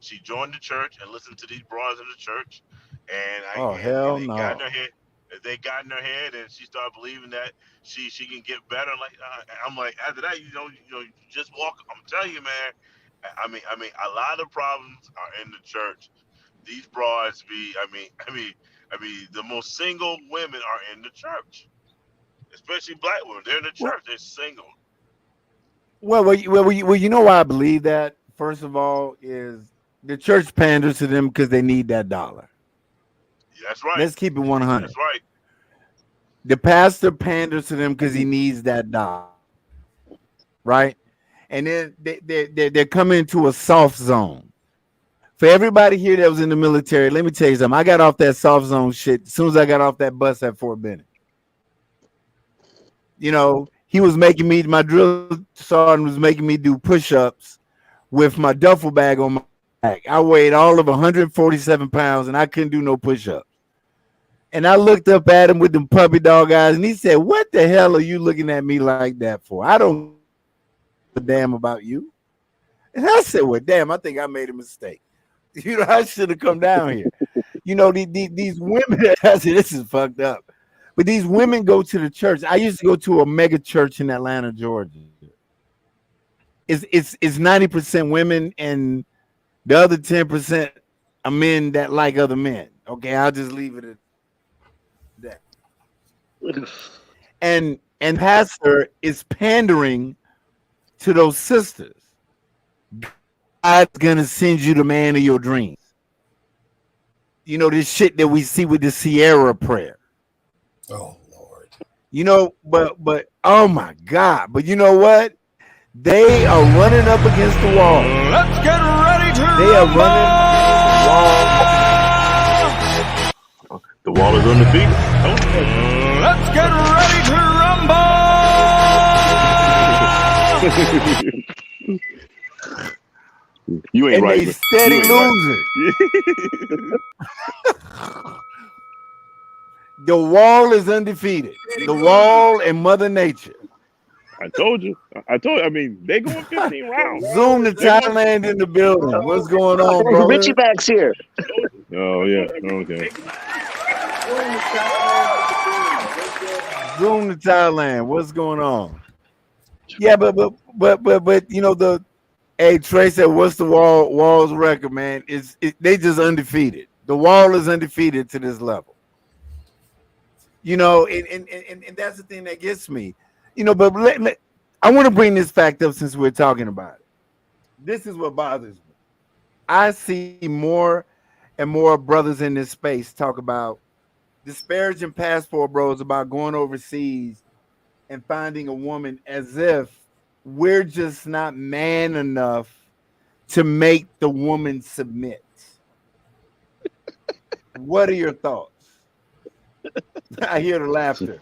she joined the church and listened to these broads in the church, and hell they no. got in her head. They got in her head, and she started believing that she can get better. Like I'm like, after that, you just walk. I'm telling you, man. I mean, a lot of problems are in the church. These broads the most single women are in the church, especially black women. They're in the church. They're single. Well, why I believe that. First of all, is the church panders to them because they need that dollar. That's right. Let's keep it 100. That's right. The pastor panders to them because he needs that dollar, right? And then they're coming into a soft zone. For everybody here that was in the military, let me tell you something. I got off that soft zone shit as soon as I got off that bus at Fort Benning. He was making me, my drill sergeant was making me do push-ups with my duffel bag on my back. I weighed all of 147 pounds and I couldn't do no push-ups. And I looked up at him with them puppy dog eyes and he said, "What the hell are you looking at me like that for? I don't give a damn about you." And I said, "Well, damn, I think I made a mistake. I should have come down here." These women, I said, this is fucked up. But these women go to the church. I used to go to a mega church in Atlanta, Georgia. It's 90% women and the other 10% are men that like other men. Okay, I'll just leave it at that. And pastor is pandering to those sisters. God's gonna send you the man of your dreams. This shit that we see with the Sierra prayer. Oh Lord. But oh my God. But you know what? They are running up against the wall. Let's get ready to They are running against the wall. The wall is undefeated. Let's get ready to rumble. You ain't and right. They steady losing. The wall is undefeated. The wall and Mother Nature. I told you. I mean, they going 15 rounds. Zoom to Thailand in the building. What's going on, Hey, Richie brother? Mac's here. Oh yeah. Okay. Zoom to Thailand. What's going on? Yeah, but you know the hey Trey said, what's the Wall's record, man? They just undefeated. The Wall is undefeated to this level. You know, and that's the thing that gets me. You know, but I want to bring this fact up since we're talking about it. This is what bothers me. I see more and more brothers in this space talk about disparaging passport bros about going overseas and finding a woman as if we're just not man enough to make the woman submit. What are your thoughts? I hear the laughter.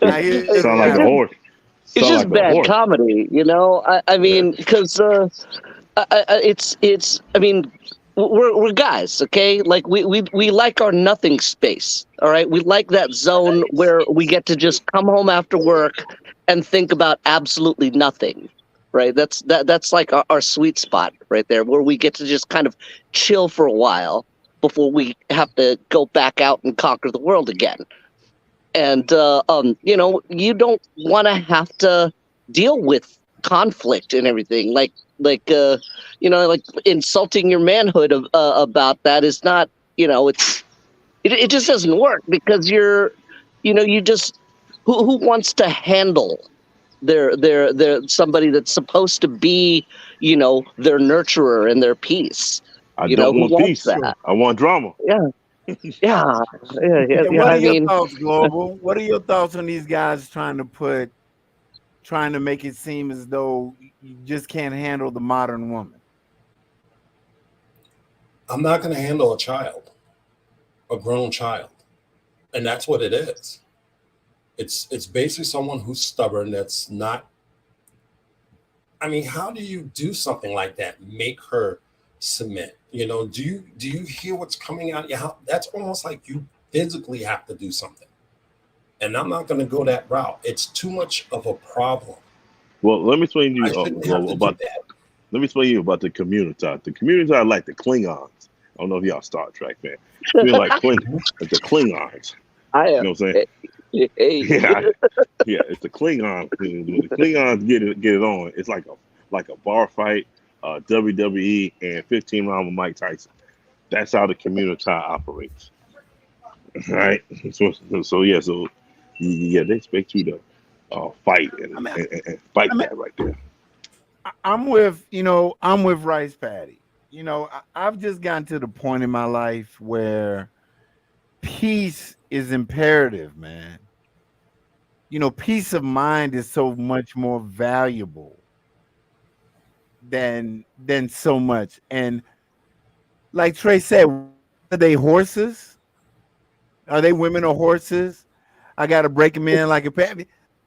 I hear the Sound like a laughter. horse. It's Sound just like a bad horse. comedy, you know. I mean, because it's. I mean, we're guys, okay? Like we like our nothing space. All right, we like that zone where we get to just come home after work and think about absolutely nothing. Right, that's like our sweet spot right there, where we get to just kind of chill for a while before we have to go back out and conquer the world again. And you know, you don't want to have to deal with conflict and everything. You know, like insulting your manhood about that is not, you know, it just doesn't work because you know, you just who wants to handle their somebody that's supposed to be, you know, their nurturer and their peace. I You know, don't who want wants peace. that? I want drama. Yeah, yeah, And what are I your mean, thoughts, Global? What are your thoughts on these guys trying to make it seem as though you just can't handle the modern woman? I'm not going to handle a child, a grown child, and that's what it is. It's basically someone who's stubborn. That's not. I mean, how do you do something like that? Make her submit. You know, do you hear what's coming out? Yeah, that's almost like you physically have to do something. And I'm not going to go that route. It's too much of a problem. Well, let me explain to I you shouldn't have to do that. Let me explain to you about the community. The community are like the Klingons. I don't know if y'all Star Trek fan. Feel like like the Klingons. I You am. know what I'm saying? Yeah, it's the Klingons. When the Klingons get it on, it's like a bar fight, WWE, and 15 round with Mike Tyson. That's how the community operates. Right? So yeah, they expect you to fight and fight that right there. I'm with Rice Patty. You know, I've just gotten to the point in my life where peace is imperative, man. You know, peace of mind is so much more valuable than so much. And like Trey said, are they horses? Are they women or horses? I got to break them in like a pat.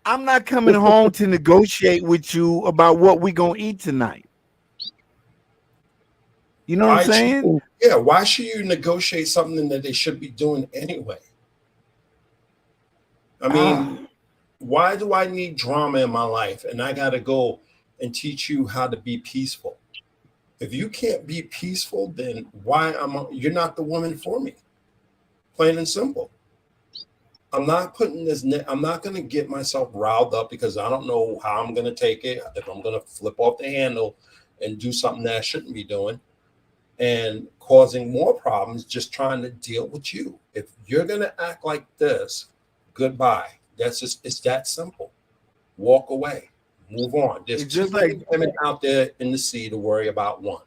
I'm not coming home to negotiate with you about what we gonna eat tonight. You know what I'm saying? Why should you negotiate something that they should be doing anyway? I mean, why do I need drama in my life and I got to go and teach you how to be peaceful? If you can't be peaceful, then you're not the woman for me. Plain and simple. I'm not going to get myself riled up because I don't know how I'm going to take it. If I'm going to flip off the handle and do something that I shouldn't be doing and causing more problems, just trying to deal with you. If you're going to act like this, goodbye. It's that simple. Walk away. Move on. There's too many women out there in the sea to worry about one.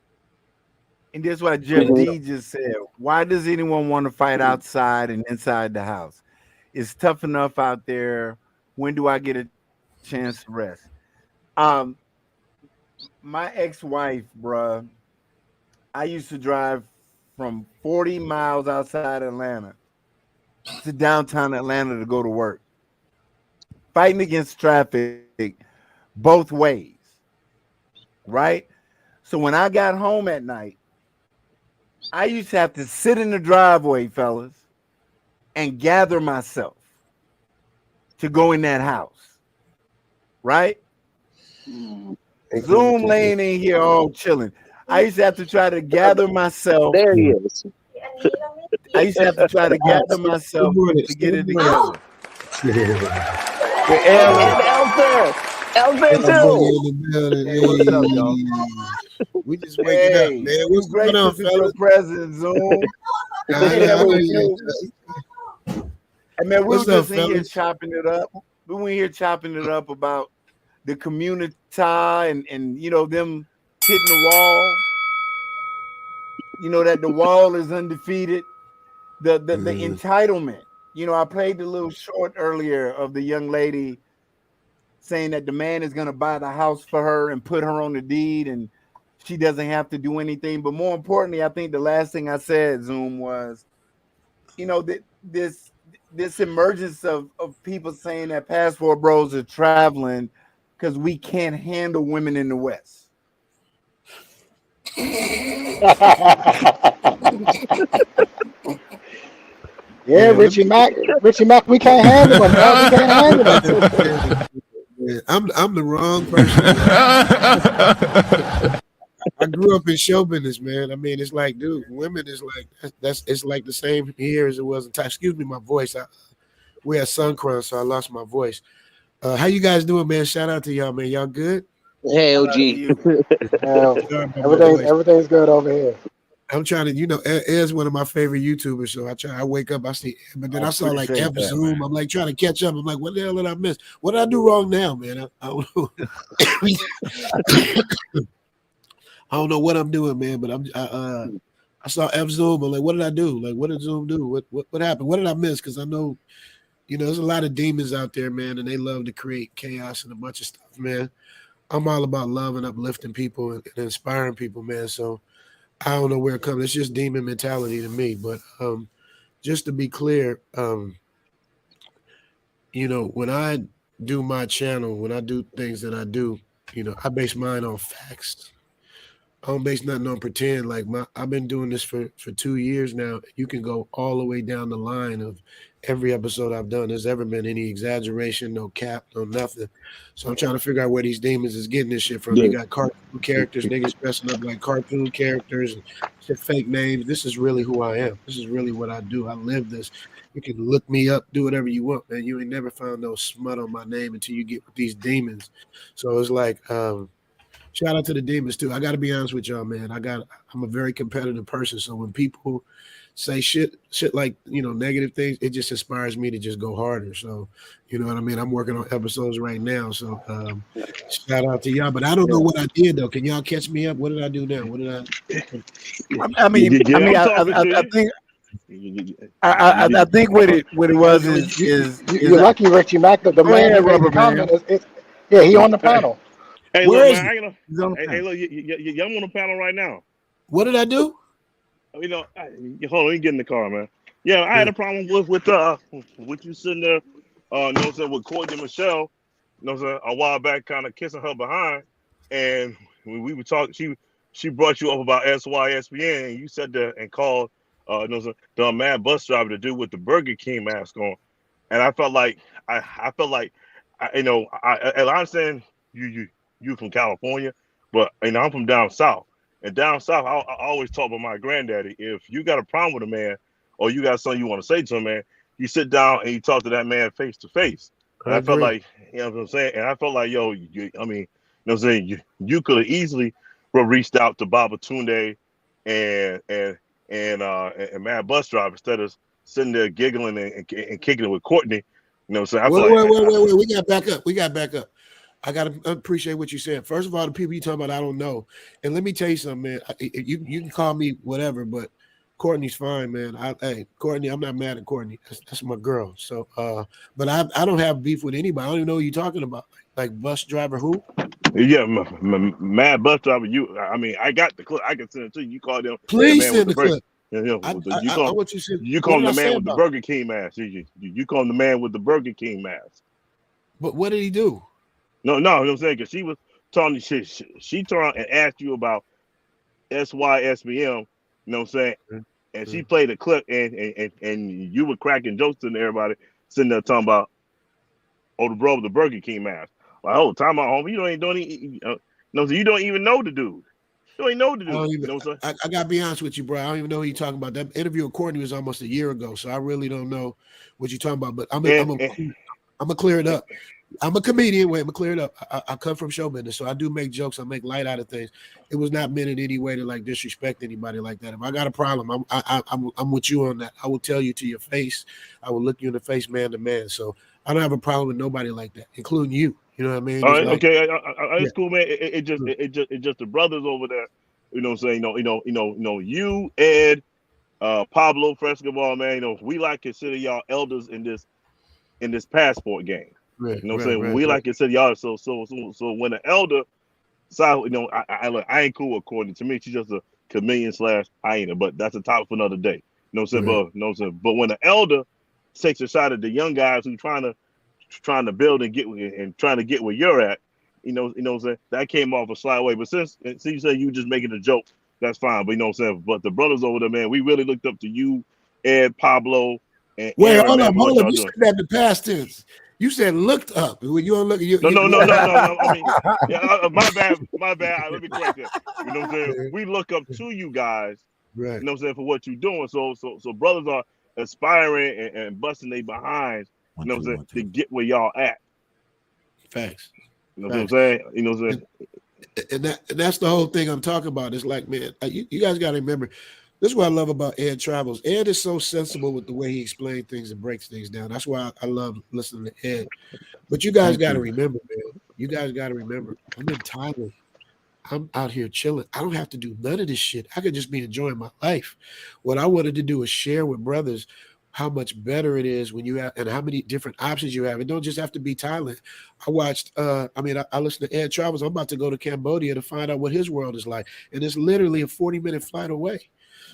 And that's what Jeff D just said. Why does anyone want to fight outside and inside the house? It's tough enough out there. When do I get a chance to rest? My ex-wife, bruh, I used to drive from 40 miles outside Atlanta to downtown Atlanta to go to work, fighting against traffic both ways, right? So when I got home at night, I used to have to sit in the driveway, fellas, and gather myself to go in that house, right? Zoom laying in here all chilling. I used to have to try to gather myself. There he is. I used to have to try to gather myself to get it together. With L And El's there My boy too. in the building. Hey, what's up, y'all? We just waking up, Hey, man. What's great going on, to see your fellas? presence, Zoom. I Yeah, know we, you. hey, man, we What's were up, just in here fellas? chopping it up. We were here chopping it up about the community and you know them hitting the wall. You know that the wall is undefeated. The entitlement. You know, I played the little short earlier of the young lady saying that the man is going to buy the house for her and put her on the deed and she doesn't have to do anything. But more importantly, I think the last thing I said, Zoom, was, you know, that this emergence of people saying that passport bros are traveling because we can't handle women in the West. Yeah, Man, Richie Mack, we can't handle him, man. We can't handle him. man, I'm the wrong person. I grew up in show business, man. I mean, it's like, dude, women is like that's it's like the same here as it was in time. Excuse me, my voice. We had sun crunch, so I lost my voice. How you guys doing, man? Shout out to y'all, man. Y'all good? Hey, OG. Everything's good over here. I'm trying to, you know, Ed's one of my favorite YouTubers, so I wake up, I see, but then I saw like F Zoom. I'm like trying to catch up. I'm like, what the hell did I miss? What did I do wrong now, man? I don't know. I don't know what I'm doing, man, but I saw F Zoom. I'm like, what did I do? Like, what did Zoom do? What happened? What did I miss? Because I know, you know, there's a lot of demons out there, man, and they love to create chaos and a bunch of stuff, man. I'm all about love and uplifting people and inspiring people, man. So I don't know where it comes. It's just demon mentality to me. But just to be clear, you know, when I do my channel, when I do things that I do, you know, I base mine on facts. I don't base nothing on pretend. Like I've been doing this for 2 years now. You can go all the way down the line of every episode I've done. There's ever been any exaggeration, no cap, no nothing. So I'm trying to figure out where these demons is getting this shit from. You got cartoon characters, niggas dressing up like cartoon characters and shit, fake names. This is really who I am. This is really what I do. I live this. You can look me up, do whatever you want, man. You ain't never found no smut on my name until you get with these demons. So it's like, shout out to the demons too. I got to be honest with y'all, man. I'm a very competitive person. So when people say shit like, you know, negative things, it just inspires me to just go harder. So, you know what I mean? I'm working on episodes right now. So shout out to y'all. But I don't know what I did though. Can y'all catch me up? What did I do now? What did I? I think what it was is you're lucky, Richie Mack. The man that made the comment is he on the panel. Hey, Where look, is man, hey, look, I'm on the panel right now. What did I do? You know, hold on, let me get in the car, man. Yeah, I had a problem with you sitting there, you know what I'm saying, with Courtney and Michelle, you know what I'm saying, a while back, kind of kissing her behind, and when we were talking, she brought you up about SYSBN, and you said that and called, you know what I'm saying, the mad bus driver to do with the Burger King mask on, and I felt like you know, I understand you from California, but you know, I'm from down south. And down south, I always talk about my granddaddy. If you got a problem with a man, or you got something you want to say to a man, you sit down and you talk to that man face to face. And I felt like, you know what I'm saying? And I felt like, yo, I mean, you know what I'm saying? You could have easily reached out to Baba Tunde and Mad Bus Driver instead of sitting there giggling and kicking it with Courtney. You know what I'm saying? Wait. We got back up. I gotta appreciate what you're saying. First of all, the people you talking about, I don't know. And let me tell you something, man. You can call me whatever, but Courtney's fine, man. Hey, Courtney, I'm not mad at Courtney. That's my girl. So, but I don't have beef with anybody. I don't even know what you're talking about. Like bus driver who? Yeah, Mad Bus Driver. I mean, I got the clip. I can send it to you. You call them. Please send the clip. I want you call him the man with the Burger King mask. You call him the man with the Burger King mask. But what did he do? No, you know what I'm saying? Because she was talking shit. She turned and asked you about SYSBM, you know what I'm saying? And she played a clip and you were cracking jokes to everybody sitting there talking about, oh, the bro with the Burger King mask. Like, oh, time out, homie. You don't even know the dude. You don't even know the dude. You know what I'm saying? I gotta be honest with you, bro. I don't even know who you're talking about. That interview with Courtney was almost a year ago, so I really don't know what you're talking about. But I'm gonna clear it up. I'm a comedian. Wait, I'm gonna clear it up. I come from show business, so I do make jokes. I make light out of things. It was not meant in any way to like disrespect anybody like that. If I got a problem, I'm with you on that. I will tell you to your face. I will look you in the face, man to man. So I don't have a problem with nobody like that, including you. You know what I mean? All right, like, okay, it's cool, man. It just the brothers over there. You know what I'm saying? You, Ed, Pablo Frescobar, man. We like to consider y'all elders in this passport game. Right, you know what I'm saying? We like to consider y'all. So when an elder, I ain't cool with Courtney. To me, she's just a comedian / hyena. But that's a topic for another day. You know what I'm saying? Right. But, you know what I'm saying? But when an elder takes a shot at the young guys who trying to build and trying to get where you're at, you know what I'm saying? That came off a slight way. But since you say you just making a joke, that's fine. But you know what I'm saying? But the brothers over there, man, we really looked up to you, Ed, Pablo, and wait, Aaron, hold man, up. You said that in the past tense. You said looked up. When you don't look, No. I mean, my bad. Let me correct that. You know what I'm saying? We look up to you guys. Right. You know what I'm saying, for what you're doing. So brothers are aspiring and busting their behinds. You know what I'm saying, to get where y'all at. Facts. You know what I'm saying? You know what I'm saying? And that's the whole thing I'm talking about. It's like, man, you guys got to remember. This is what I love about Ed Travels. Ed is so sensible with the way he explains things and breaks things down. That's why I love listening to Ed. But you guys got to remember, man. You guys got to remember. I'm in Thailand. I'm out here chilling. I don't have to do none of this shit. I could just be enjoying my life. What I wanted to do is share with brothers how much better it is when you have, and how many different options you have. It don't just have to be Thailand. I watched, I listened to Ed Travels. I'm about to go to Cambodia to find out what his world is like. And it's literally a 40-minute flight away.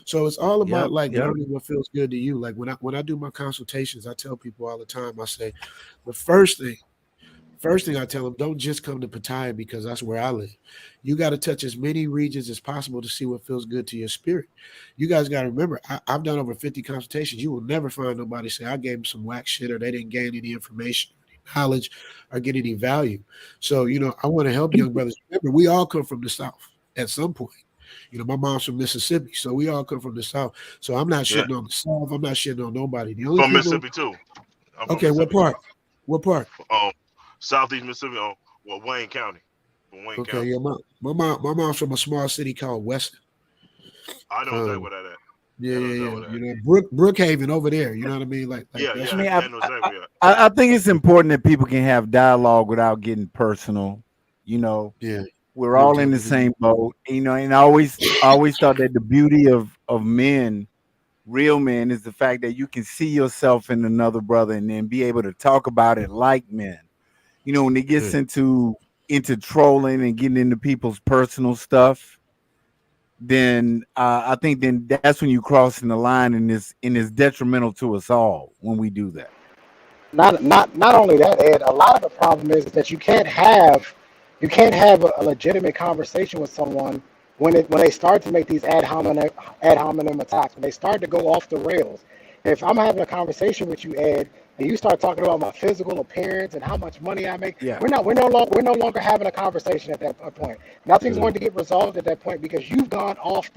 So it's all about learning what feels good to you. Like when I do my consultations, I tell people all the time, I say, the first thing I tell them, don't just come to Pattaya because that's where I live. You got to touch as many regions as possible to see what feels good to your spirit. You guys got to remember, I've done over 50 consultations. You will never find nobody say I gave them some whack shit or they didn't gain any information, any knowledge, or get any value. So, I want to help young brothers. Remember, we all come from the South at some point. My mom's from Mississippi, so we all come from the South. So I'm not shitting on the South. I'm not shitting on nobody. The only from Mississippi too. Okay, what part? What part? Southeast Mississippi. Wayne County. Wayne County. Yeah, my mom's from a small city called Weston. I know exactly where that at. Yeah. Brookhaven over there. You know what I mean? I think it's important that people can have dialogue without getting personal. Yeah. We're all in the same boat, and I always thought that the beauty of men, real men, is the fact that you can see yourself in another brother and then be able to talk about it like men. When it gets into trolling and getting into people's personal stuff, then I think then that's when you crossing the line, and it's detrimental to us all when we do that. Not only that, Ed, a lot of the problem is that you can't have a legitimate conversation with someone when they start to make these ad hominem attacks, when they start to go off the rails. If I'm having a conversation with you, Ed, and you start talking about my physical appearance and how much money I make, we're no longer having a conversation at that point. Nothing's going to get resolved at that point because you've gone off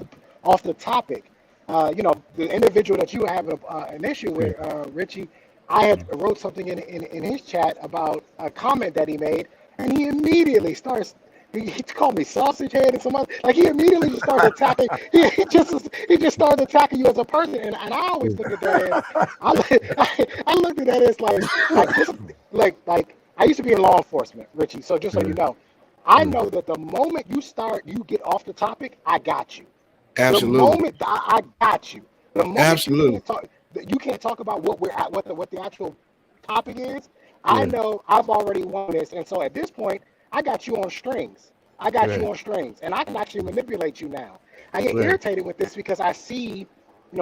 the topic. The individual that you have an issue with, Richie, I had wrote something in his chat about a comment that he made, and he immediately starts. He called me sausage head and some other. Like he immediately just started attacking. He just started attacking you as a person, and I always look at that as I looked at that as like I used to be in law enforcement, Richie. So just so you know, I know that the moment you get off the topic, I got you. Absolutely. The moment I got you. The moment Absolutely. you can't talk about what the actual topic is. I know I've already won this, and so at this point, I got you on strings. And I can actually manipulate you now. I get irritated with this because I see,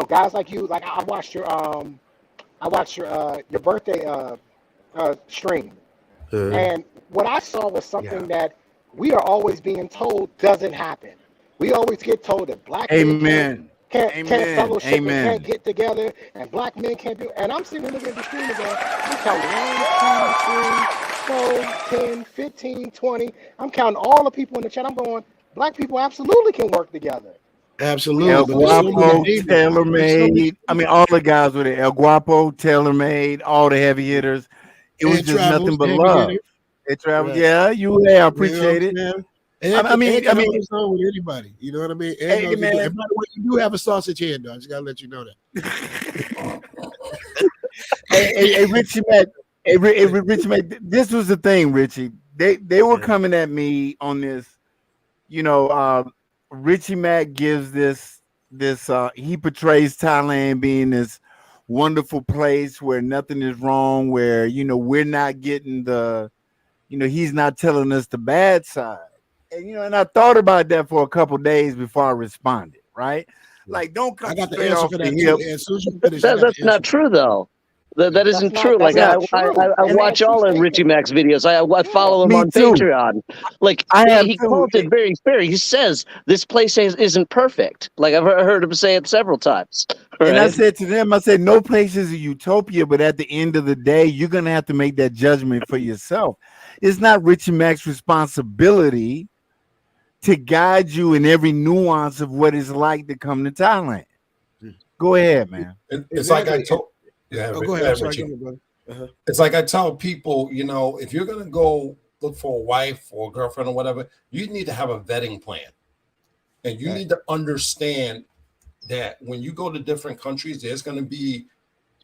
guys like you. Like I watched your birthday stream, and what I saw was something that we are always being told doesn't happen. We always get told that black men can't fellowship and can't get together, and black men can't do. And I'm sitting here looking at the screen again. I'm counting 1, 2, 3, 12, 10, 15, 20. I'm counting all the people in the chat. I'm going, black people absolutely can work together. Absolutely. El But there's so many Guapo, demons. Tailor There's so Made. I mean, all the guys with it. El Guapo, Tailor Made, all the heavy hitters. It was Ed just Travels, nothing but heavy love. hitter. It travels. Right. Yeah, You I know what I'm appreciate it. saying? Ed I mean, can hold his own with anybody. You know what I mean? Ed Hey, knows man. and by the way, you do have a sausage hand, though. I just gotta let you know that. hey, Richie Mac. Hey, Richie Mac. This was the thing, Richie. They were coming at me on this. You know, Richie Mac gives this. He portrays Thailand being this wonderful place where nothing is wrong, where we're not getting he's not telling us the bad side. And I thought about that for a couple days before I responded, right? Like, don't come I got the straight answer off for the that hip. too. As soon as you finish, I got That's the not answer. true, though. That isn't true. That's Like I not true. I And watch true all of Richie statement. Mac's videos. I follow him Me on too. Patreon. Like I have he too. calls it very fair. He says this place isn't perfect. Like I've heard him say it several times. And I Right? said to them, I said, no place is a utopia, but at the end of the day, you're going to have to make that judgment for yourself. It's not Richie Mac's responsibility to guide you in every nuance of what it's like to come to Thailand. Go ahead, man. It's like I told. Yeah, Oh, go ahead. I'm sorry. Go ahead, brother. Uh-huh. It's like I tell people, if you're gonna go look for a wife or a girlfriend or whatever, you need to have a vetting plan, and you need to understand that when you go to different countries, there's going to be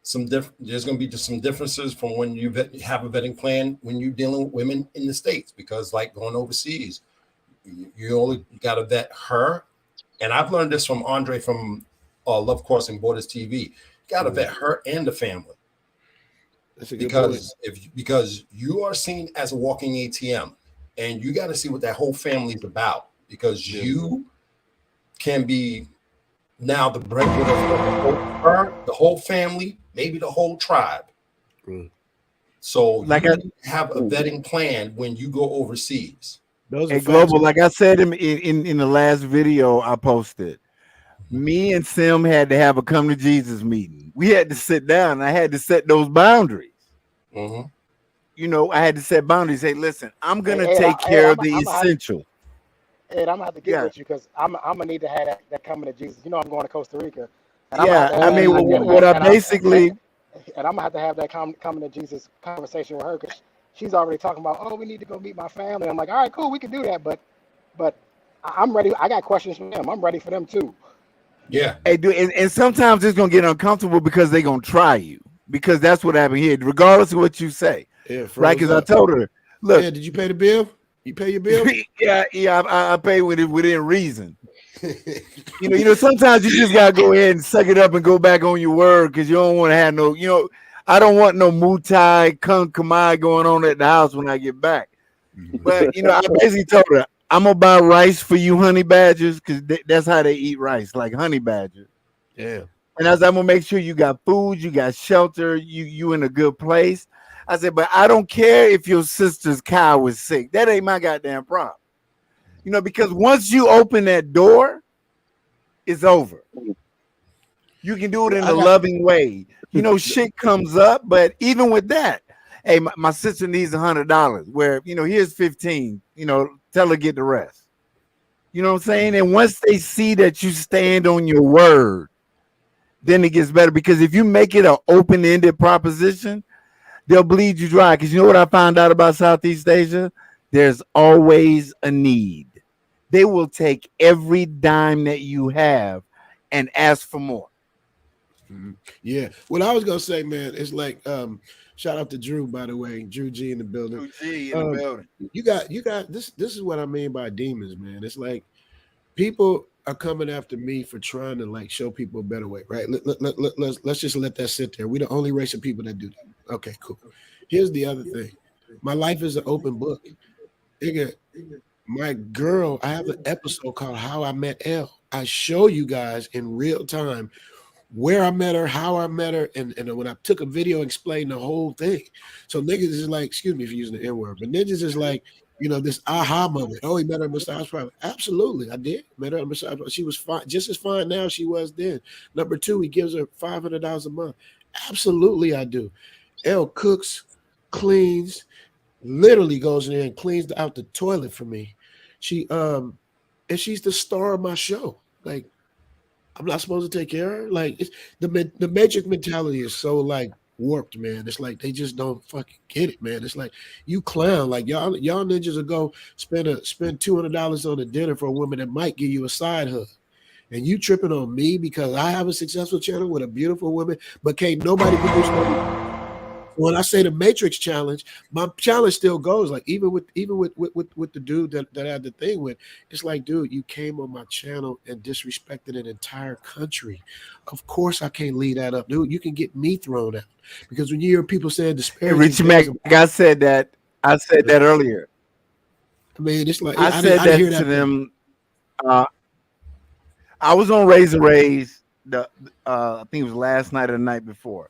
some differences from when you have a vetting plan when you're dealing with women in the States, because like going overseas, you only got to vet her. And I've learned this from Andre from Love Crossing Borders TV. You got to vet her and the family. That's a good point. Because you are seen as a walking ATM, and you got to see what that whole family is about, because you can be now the breadwinner for the whole family, maybe the whole tribe. So Like you have a vetting plan when you go overseas. Hey, Global, like I said in the last video I posted, me and Sim had to have a come to Jesus meeting. We had to sit down. I had to set those boundaries. I had to set boundaries. Say, listen, I'm gonna take care of the essential. Ed, I'm gonna have to get with you because I'm gonna need to have that coming to Jesus. I'm going to Costa Rica. And what I basically and I'm gonna have to have that coming to Jesus conversation with her, because she's already talking about, oh, we need to go meet my family. I'm like, all right, cool, we can do that, but I'm ready. I got questions for them. I'm ready for them too. Yeah. Hey, dude, and sometimes it's gonna get uncomfortable because they're gonna try you, because that's what happened here, regardless of what you say. Yeah, right? Because I told her, look, did you pay the bill? You pay your bill? yeah, I pay within reason. Sometimes you just gotta go ahead and suck it up and go back on your word, because you don't want to have no, I don't want no Muay Kung Kamai going on at the house when I get back. But I basically told her, I'm gonna buy rice for you, honey badgers, because that's how they eat rice, like honey badgers. Yeah. And I'm gonna make sure you got food, you got shelter, you in a good place. I said, but I don't care if your sister's cow is sick. That ain't my goddamn problem. Because once you open that door, it's over. You can do it in a loving way. Shit comes up, but even with that, hey, my sister needs $100. Where here's 15. Tell her get the rest. You know what I'm saying? And once they see that you stand on your word, then it gets better. Because if you make it an open-ended proposition, they'll bleed you dry. Because you know what I found out about Southeast Asia? There's always a need. They will take every dime that you have and ask for more. Yeah. What I was gonna say, man, it's like shout out to Drew, by the way. Drew G in the building. Drew G in the building. You got this is what I mean by demons, man. It's like people are coming after me for trying to like show people a better way, right? Let's just let that sit there. We're the only race of people that do that. Okay, cool. Here's the other thing. My life is an open book. My girl, I have an episode called How I Met Elle. I show you guys in real time where I met her, how I met her, and when I took a video, explained the whole thing. So niggas is like, excuse me for using the N-word, but niggas is like, this aha moment. Oh, he met her at massage parlor. Absolutely, I did. Met her at massage parlor. She was fine, just as fine now as she was then. Number two, he gives her $500 a month. Absolutely, I do. Elle cooks, cleans, literally goes in there and cleans out the toilet for me. She and she's the star of my show. Like, I'm not supposed to take care of her. Like, it's, the Matrix mentality is so like warped, man. It's like they just don't fucking get it, man. It's like you clown. Like y'all ninjas will go spend $200 on a dinner for a woman that might give you a side hug. And you tripping on me because I have a successful channel with a beautiful woman, but can't nobody produce no. When I say the Matrix challenge, my challenge still goes. Like even with the dude that I had the thing with, it's like, dude, you came on my channel and disrespected an entire country. Of course, I can't leave that up, dude. You can get me thrown out because when you hear people saying Hey, disparaging Richie things, Mac, I said that. I said that earlier. I mean, it's like I I said didn't that hear to that. them. I was on Raise and Raise I think it was last night or the night before,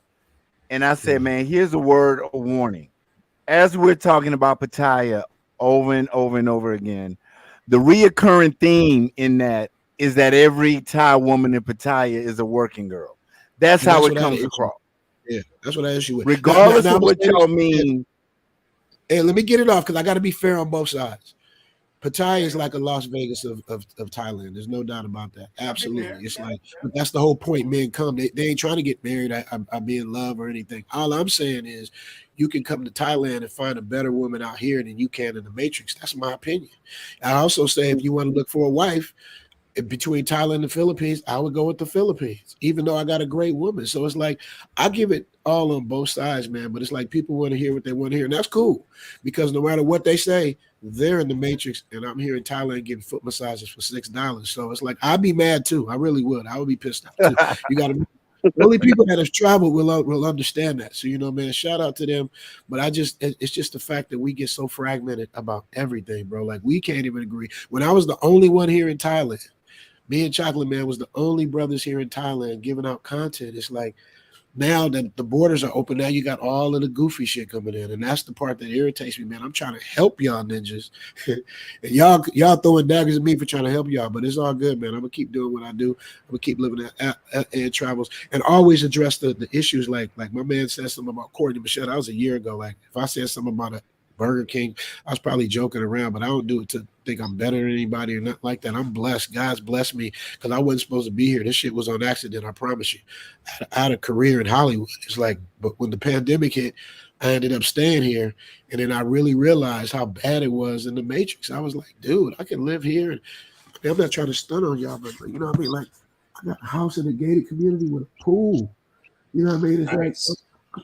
and I said, man, here's a word of warning. As we're talking about Pattaya over and over and over again, the reoccurring theme in that is that every Thai woman in Pattaya is a working girl. That's And how that's it what I had an comes issue. across. Yeah, that's what I issue with. Regardless Now of I'm gonna what say y'all this. mean. Hey, let me get it off because I got to be fair on both sides. Pattaya is like a Las Vegas of Thailand. There's no doubt about that. Absolutely. It's like, but that's the whole point. Men come, they ain't trying to get married. I be in love or anything. All I'm saying is you can come to Thailand and find a better woman out here than you can in the Matrix. That's my opinion. I also say if you want to look for a wife, between Thailand and the Philippines, I would go with the Philippines, even though I got a great woman. So it's like I give it all on both sides, man. But it's like people want to hear what they want to hear, and that's cool because no matter what they say, they're in the Matrix, and I'm here in Thailand getting foot massages for $6. So it's like I'd be mad too. I really would. I would be pissed off too. You got to. Only people that have traveled will understand that. So man, shout out to them. But it's just the fact that we get so fragmented about everything, bro. Like we can't even agree. When I was the only one here in Thailand. Me and Chocolate Man was the only brothers here in Thailand giving out content. It's like now that the borders are open, now you got all of the goofy shit coming in, and that's the part that irritates me, man. I'm trying to help y'all ninjas, and y'all throwing daggers at me for trying to help y'all, but it's all good, man. I'm gonna keep doing what I do. I'm gonna keep living at Travels and always address the issues. Like my man said something about Courtney Michelle. That was a year ago. Like if I said something about a Burger King, I was probably joking around, but I don't do it to think I'm better than anybody or not like that. I'm blessed. God's blessed me because I wasn't supposed to be here. This shit was on accident. I promise you. I had a career in Hollywood. It's like, but when the pandemic hit, I ended up staying here, and then I really realized how bad it was in the Matrix. I was like, dude, I can live here. And I'm not trying to stun on y'all, but you know what I mean? Like, I got a house in a gated community with a pool. You know what I mean? It's nice.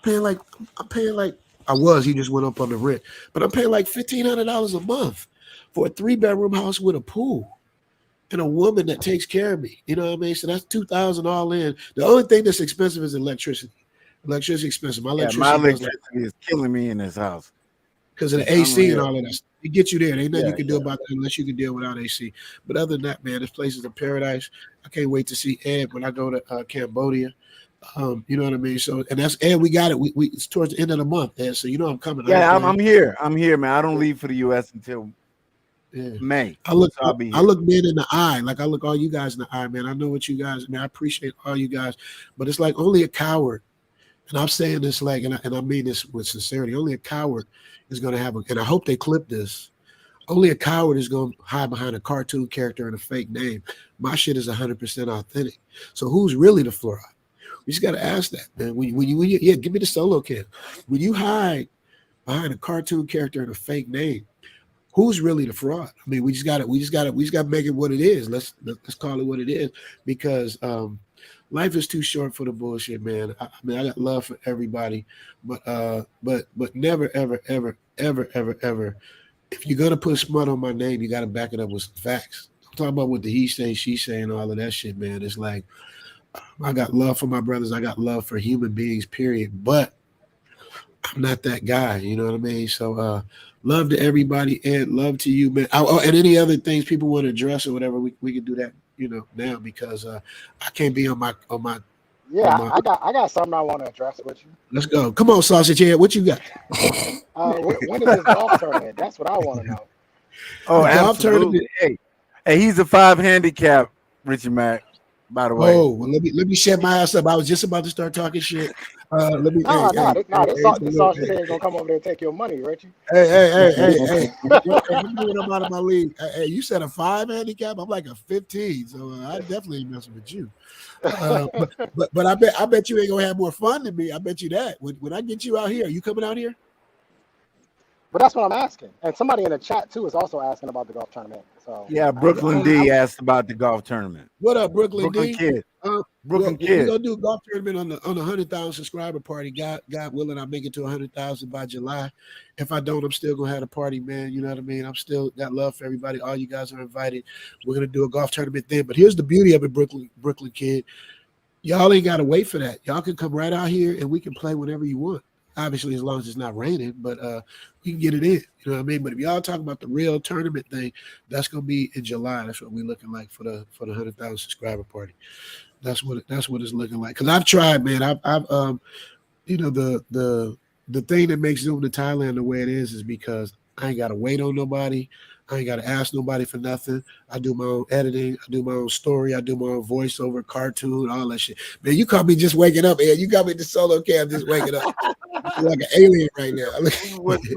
Like I'm paying like I was. He just went up on the rent, but I'm paying like $1,500 a month for a 3-bedroom house with a pool and a woman that takes care of me. You know what I mean? So that's $2,000 all in. The only thing that's expensive is electricity. Electricity expensive. My electricity is killing me in this house because of the AC and all of that. It gets you there. There ain't nothing you can do about that unless you can deal without AC. But other than that, man, this place is a paradise. I can't wait to see Ed when I go to Cambodia. You know what I mean? So, and that's Ed. We got it. We it's towards the end of the month, Ed. So you know I'm coming. Yeah, I'm here. I'm here, man. I don't leave for the U.S. until May. I look so I'll be here. I look men in the eye. Like I look all you guys in the eye, man. I know what you guys, man. I appreciate all you guys, but it's like only a coward. And I'm saying this like, and I mean this with sincerity. Only a coward is going to have and I hope they clip this. Only a coward is going to hide behind a cartoon character and a fake name. My shit is 100% authentic. So who's really the fluoride? We just got to ask that, man. When you give me the solo cam. When you hide behind a cartoon character and a fake name, who's really the fraud? I mean, we just got to make it what it is. Let's call it what it is because life is too short for the bullshit, man. I mean, I got love for everybody, but never, ever, ever, ever, ever, ever. If you're gonna put smut on my name, you got to back it up with some facts. I'm talking about what the he say, she say, and all of that shit, man. It's like I got love for my brothers. I got love for human beings, period. But I'm not that guy, you know what I mean? So love to everybody, and love to you, man. And any other things people want to address or whatever, we can do that, you know, now because I can't be on my. Yeah, I got something I want to address with you. Let's go. Come on, Sausage Head. What you got? When is this golf tournament? That's what I want to know. Oh, absolutely. Hey, he's a 5 handicap, Richie Mac. by the way. Oh, well, let me shut my ass up. I was just about to start talking shit. Let me. Nah, Hey, this all shit ain't gonna come over there and take your money, Richie. Hey. Let me know when I'm out of my league. Hey, you said a 5 handicap. I'm like a 15, so I definitely ain't messing with you. But I bet you ain't gonna have more fun than me. I bet you that. When I get you out here, are you coming out here? But that's what I'm asking. And somebody in the chat too is also asking about the golf tournament. So Yeah, Brooklyn D asked about the golf tournament. What up, Brooklyn D? Kid. Brooklyn We're Kid. gonna do a golf tournament on the 100,000 subscriber party. God willing, I'll make it to 100,000 by July. If I don't, I'm still gonna have a party, man. You know what I mean? I'm still got love for everybody. All you guys are invited. We're gonna do a golf tournament then. But here's the beauty of it, Brooklyn Kid. Y'all ain't gotta wait for that. Y'all can come right out here and we can play whenever you want. Obviously, as long as it's not raining, but we can get it in. You know what I mean? But if y'all talking about the real tournament thing, that's gonna be in July. That's what we're looking like for the 100,000 subscriber party. That's what it's looking like. Because I've tried, man. I've you know, the thing that makes Zoom to Thailand the way it is because I ain't gotta wait on nobody. I ain't gotta ask nobody for nothing. I do my own editing. I do my own story. I do my own voiceover, cartoon, all that shit. Man, you caught me just waking up, man. You got me the solo cam just waking up. I feel like an alien right now.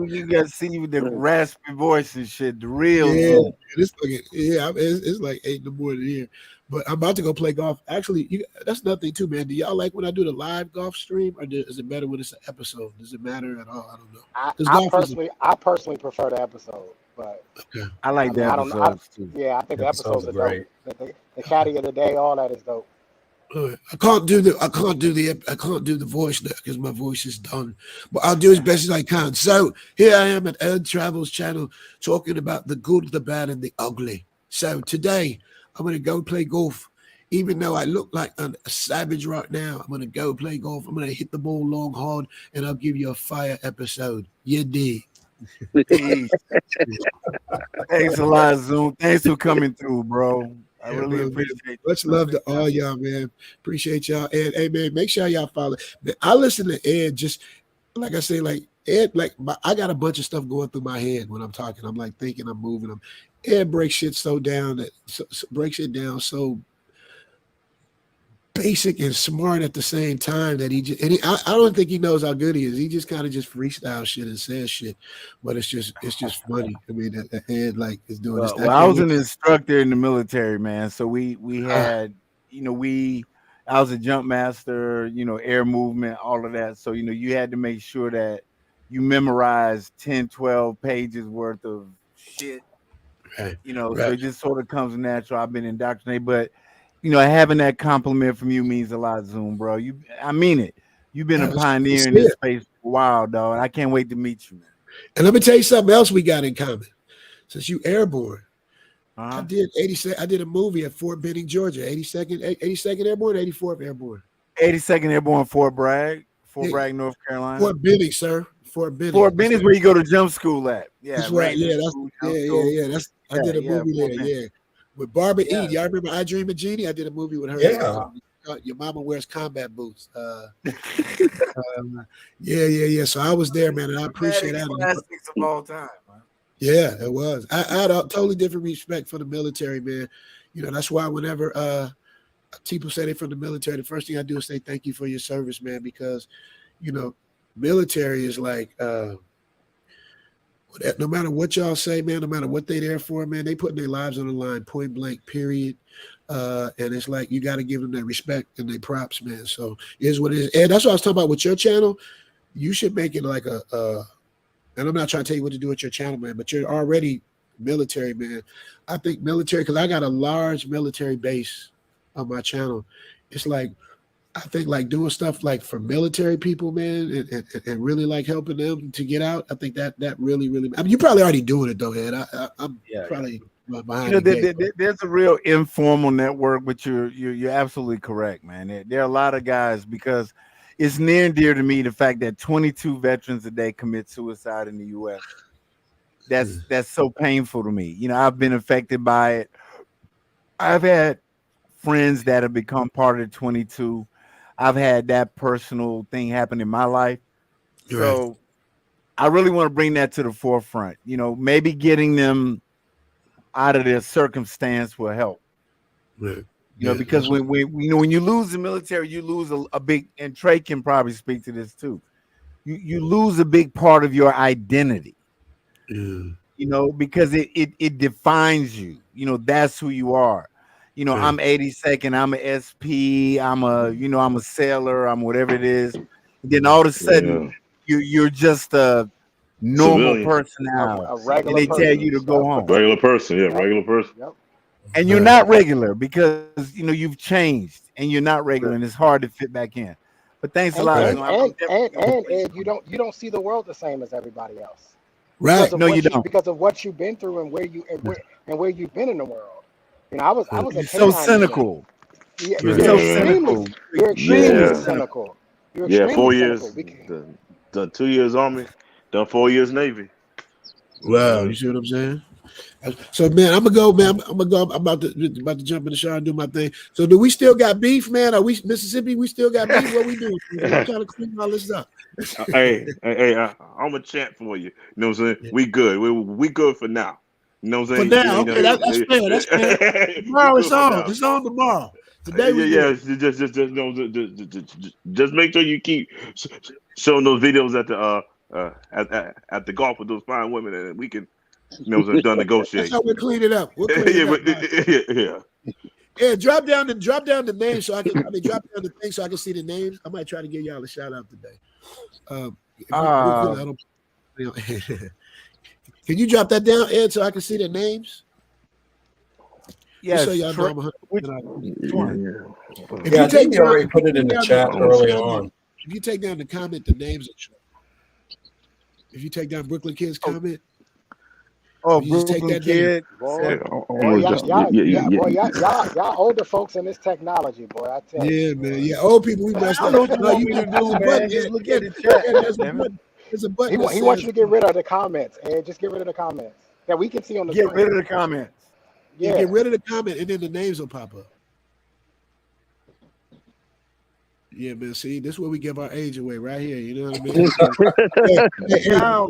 You got to see with the raspy voice and shit, the real Yeah, Zoom. It's like 8 in the morning here. But I'm about to go play golf. Actually, that's nothing too, man. Do y'all like when I do the live golf stream, or is it better when it's an episode? Does it matter at all? I don't know. I personally prefer the episode, but I like the episodes too. Yeah, I think the episodes are dope. The caddy of the day, all that is dope. I can't do the voice now because my voice is done. But I'll do as best as I can. So here I am at Ed Travels channel talking about the good, the bad, and the ugly. So today I'm gonna go play golf. Even though I look like a savage right now, I'm gonna go play golf. I'm gonna hit the ball long hard, and I'll give you a fire episode. You dig? Peace. Thanks a lot, Zoom. Thanks for coming through, bro. I really appreciate it. Much love to all y'all, man. Appreciate y'all. And hey, man, make sure y'all follow. Man, I listen to Ed just like I say, like Ed, I got a bunch of stuff going through my head when I'm talking. I'm like thinking, I'm moving them. Ed breaks shit breaks it down so basic and smart at the same time that I don't think he knows how good he is. He just kind of just freestyle shit and says shit, but it's just funny. I mean, that Ed like is doing this. Well, I was an instructor in the military, man. So we had, I was a jump master, air movement, all of that. So, you had to make sure that you memorize 10, 12 pages worth of shit, right. So it just sort of comes natural. I've been indoctrinated, but having that compliment from you means a lot, Zoom, bro. I mean it. You've been a pioneer in this space for a while, dog. And I can't wait to meet you, man. And let me tell you something else we got in common. Since you airborne, I did a movie at Fort Benning, Georgia. 82nd Airborne, 84th Airborne. 82nd Airborne, Fort Bragg, North Carolina. Fort Benning, sir. Fort Benning. Fort Benning is where you go to jump school at. Yeah, that's right. Yeah, I did a movie there. Yeah. With Barbara E. Y'all remember I Dream of Jeannie? I did a movie with her. Yeah. Your mama wears combat boots. Yeah. So I was there, man, and I appreciate that. Classics of all time, man. Yeah, it was. I had a totally different respect for the military, man. That's why whenever people say they're from the military, the first thing I do is say thank you for your service, man, because military is like no matter what y'all say, man, no matter what they there for, man, they putting their lives on the line, point blank, period. And it's like you got to give them that respect and their props, man. So here's what it is. And that's what I was talking about with your channel. You should make it like and I'm not trying to tell you what to do with your channel, man, but you're already military, man. I think military, because I got a large military base on my channel. It's like, I think like doing stuff like for military people, man, and really like helping them to get out. I think that really, I mean, you're probably already doing it though, Ed. I'm probably behind. There's a real informal network, but you're absolutely correct, man. There are a lot of guys because it's near and dear to me the fact that 22 veterans a day commit suicide in the U.S. That's so painful to me. I've been affected by it. I've had friends that have become part of the 22. I've had that personal thing happen in my life. So I really want to bring that to the forefront. Maybe getting them out of their circumstance will help. Right. You know, because when you lose the military, you lose a big, and Trey can probably speak to this too. You lose a big part of your identity. Yeah. You know, because it defines you. You know, that's who you are. You know, Okay. I'm 82nd, I'm an SP, I'm a sailor, I'm whatever it is. And then all of a sudden you're just a normal Civilian. person now. A And regular they tell person. you to go home. Regular person, yeah, regular person. Yep. And you're not regular because you know you've changed and you're not regular and it's hard to fit back in. But thanks a lot. And Ed, you don't see the world the same as everybody else. Right. No, you don't. Because of what you've been through and where you've been in the world. You know, I was You're a so canine cynical. unit. You're so cynical. You're extremely cynical. You're extremely 4 cynical. years. Done 2 years Army. Done 4 years Navy. Wow, you see what I'm saying? So man, I'm gonna go, man. I'm about to jump in the shower and do my thing. So do we still got beef, man? Are we Mississippi? We still got beef? What we doing? We trying to clean all this up. hey, I'm a champ for you. You know what I'm saying? We good. We good for now. You know what I'm saying? For now, okay, that's fair. That's fair. Tomorrow it's on. It's on tomorrow. Today we just make sure you keep showing those videos at the golf with those fine women, and we can, you know, done negotiate. That's how we clean it up. We'll clean it up. Yeah, drop down the names so I can. drop down the thing so I can see the names. I might try to give y'all a shout out today. Can you drop that down, Ed, so I can see the names? Yes. So y'all know I think you already put it in the chat early on. If you take down the comment, the names are short. If you take down Brooklyn Kid's comment, Brooklyn Kid. Y'all older folks in this technology, boy. I tell you. Yeah, man. Yeah, old people, we messed up. Just look at the chat. There's a button. He wants you to get rid of the comments, and just get rid of the comments that we can see on the screen. Get rid of the comments. Yeah, get rid of the comment, and then the names will pop up. Yeah, man. See, this is where we give our age away, right here. You know what I mean?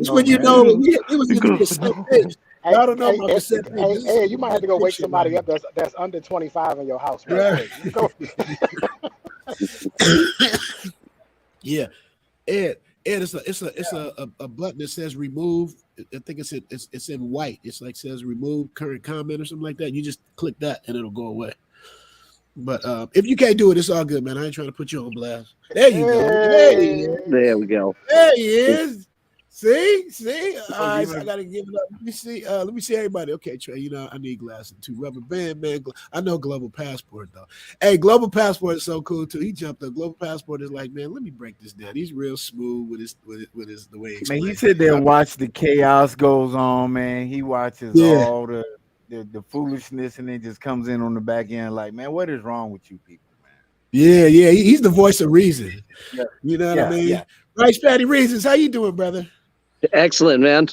It's when you know it was going to be a set page. I don't know about the set page. Hey, you might have to go wake somebody up that's under 25 in your house. Right? Yeah, Ed, it's a button that says remove. I think it's in white. It's like says remove current comment or something like that. You just click that and it'll go away. But if you can't do it, it's all good, man. I ain't trying to put you on blast. There you go. There we go. There he is. See. All right, so I gotta give it up. Let me see everybody. Okay, Trey. You know I need glasses too. Rubber band, man. I know Global Passport though. Hey, Global Passport is so cool too. He jumped up. Global Passport is like, man, let me break this down. He's real smooth with his the way. Man, he sit there and watch the chaos goes on. Man, he watches all the foolishness, and then just comes in on the back end like, man, what is wrong with you people, man? Yeah. He's the voice of reason. Yeah. You know what I mean? Yeah. Rice Patty Reasons, how you doing, brother? Excellent, man.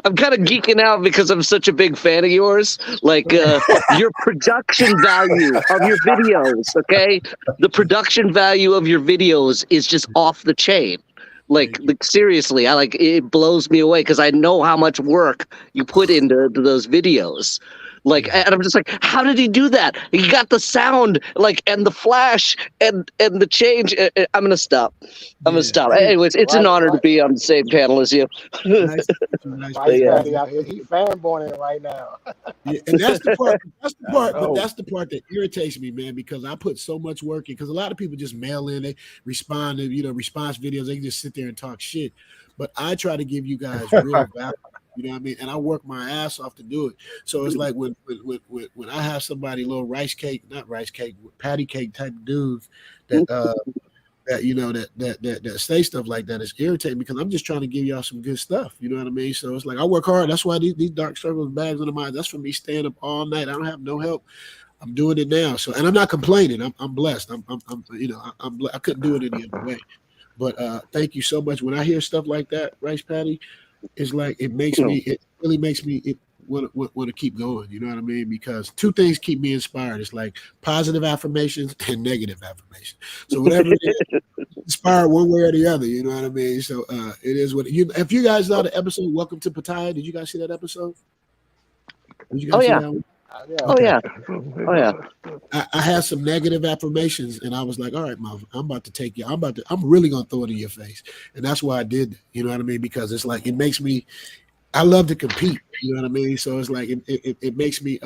I'm kind of geeking out because I'm such a big fan of yours. Like your production value of your videos, okay? The production value of your videos is just off the chain. Like seriously, it blows me away because I know how much work you put into those videos. Like, and I'm just like, how did he do that? He got the sound, like, and the flash, and the change. I'm gonna stop. Anyways, it's an honor to be on the same panel as you. Nice Patty out here. He fanboying right now. Yeah, and that's the part. But that's the part that irritates me, man, because I put so much work in. Because a lot of people just mail in, they respond to response videos. They can just sit there and talk shit. But I try to give you guys real value. You know what I mean? And I work my ass off to do it. So it's like when I have somebody little patty cake type dudes that say stuff like that, it's irritating because I'm just trying to give y'all some good stuff. You know what I mean? So it's like I work hard. That's why these dark circles, bags in the mind. That's for me staying up all night. I don't have no help. I'm doing it now. So and I'm not complaining. I'm blessed. I couldn't do it any other way. But thank you so much. When I hear stuff like that, Rice Patty, it's like it really makes me want to keep going. You know what I mean? Because two things keep me inspired. It's like positive affirmations and negative affirmations. So whatever it is, inspired one way or the other. You know what I mean? So it is what you. If you guys saw the episode, Welcome to Pattaya. Did you guys see that episode? Did you guys see that one? Oh yeah. Oh yeah. I had some negative affirmations, and I was like, "All right, Mom, I'm about to take you. I'm really gonna throw it in your face," and that's why I did that. You know what I mean? Because it's like it makes me. I love to compete. You know what I mean? So it's like it makes me.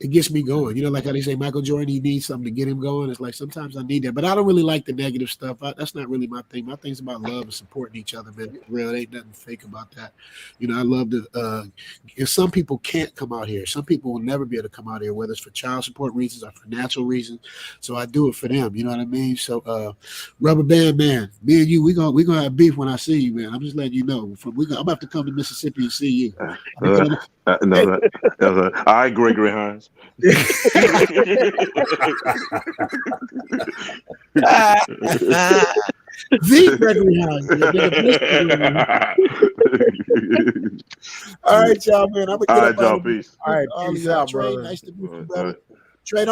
It gets me going. You know, like how they say Michael Jordan, he needs something to get him going. It's like sometimes I need that, but I don't really like the negative stuff. That's not really my thing. My thing's about love and supporting each other, man. Real, ain't nothing fake about that. You know, I love to. If some people can't come out here, some people will never be able to come out here, whether it's for child support reasons or for natural reasons. So I do it for them. You know what I mean? So, Rubber Band Man, me and you, we gonna have beef when I see you, man. I'm just letting you know. I'm gonna have to come to Mississippi and see you. No. All right, Gregory Hines. The Gregory Hines. All right, y'all, man. I'm gonna get up y'all. Peace. All right, all peace y'all. out, Trey, brother. nice to meet you, brother. Trey,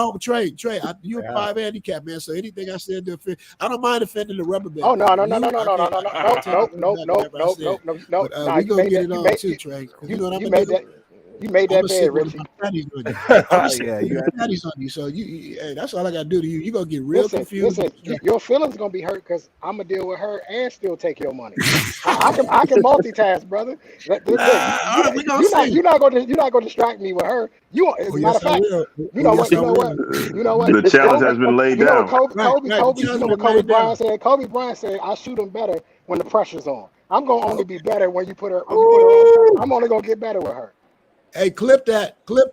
you're a 5 handicap, man. So anything I said to offend, I don't mind offending the Rubber Band. Oh no. We gonna get it on too, Trey. You know what I'm gonna do? You made that bed, Richie. Yeah, you patties on you. So hey, that's all I gotta do to you. You gonna get real confused. Listen, your feelings gonna be hurt because I'm gonna deal with her and still take your money. I can multitask, brother. You're not gonna distract me with her. As a matter of fact, you know what? The challenge has been laid down. You know what Kobe Bryant said? Kobe Bryant said, "I shoot them better when the pressure's on." I'm gonna only be better when you put her. I'm only gonna get better with her. Hey, clip that. Y'all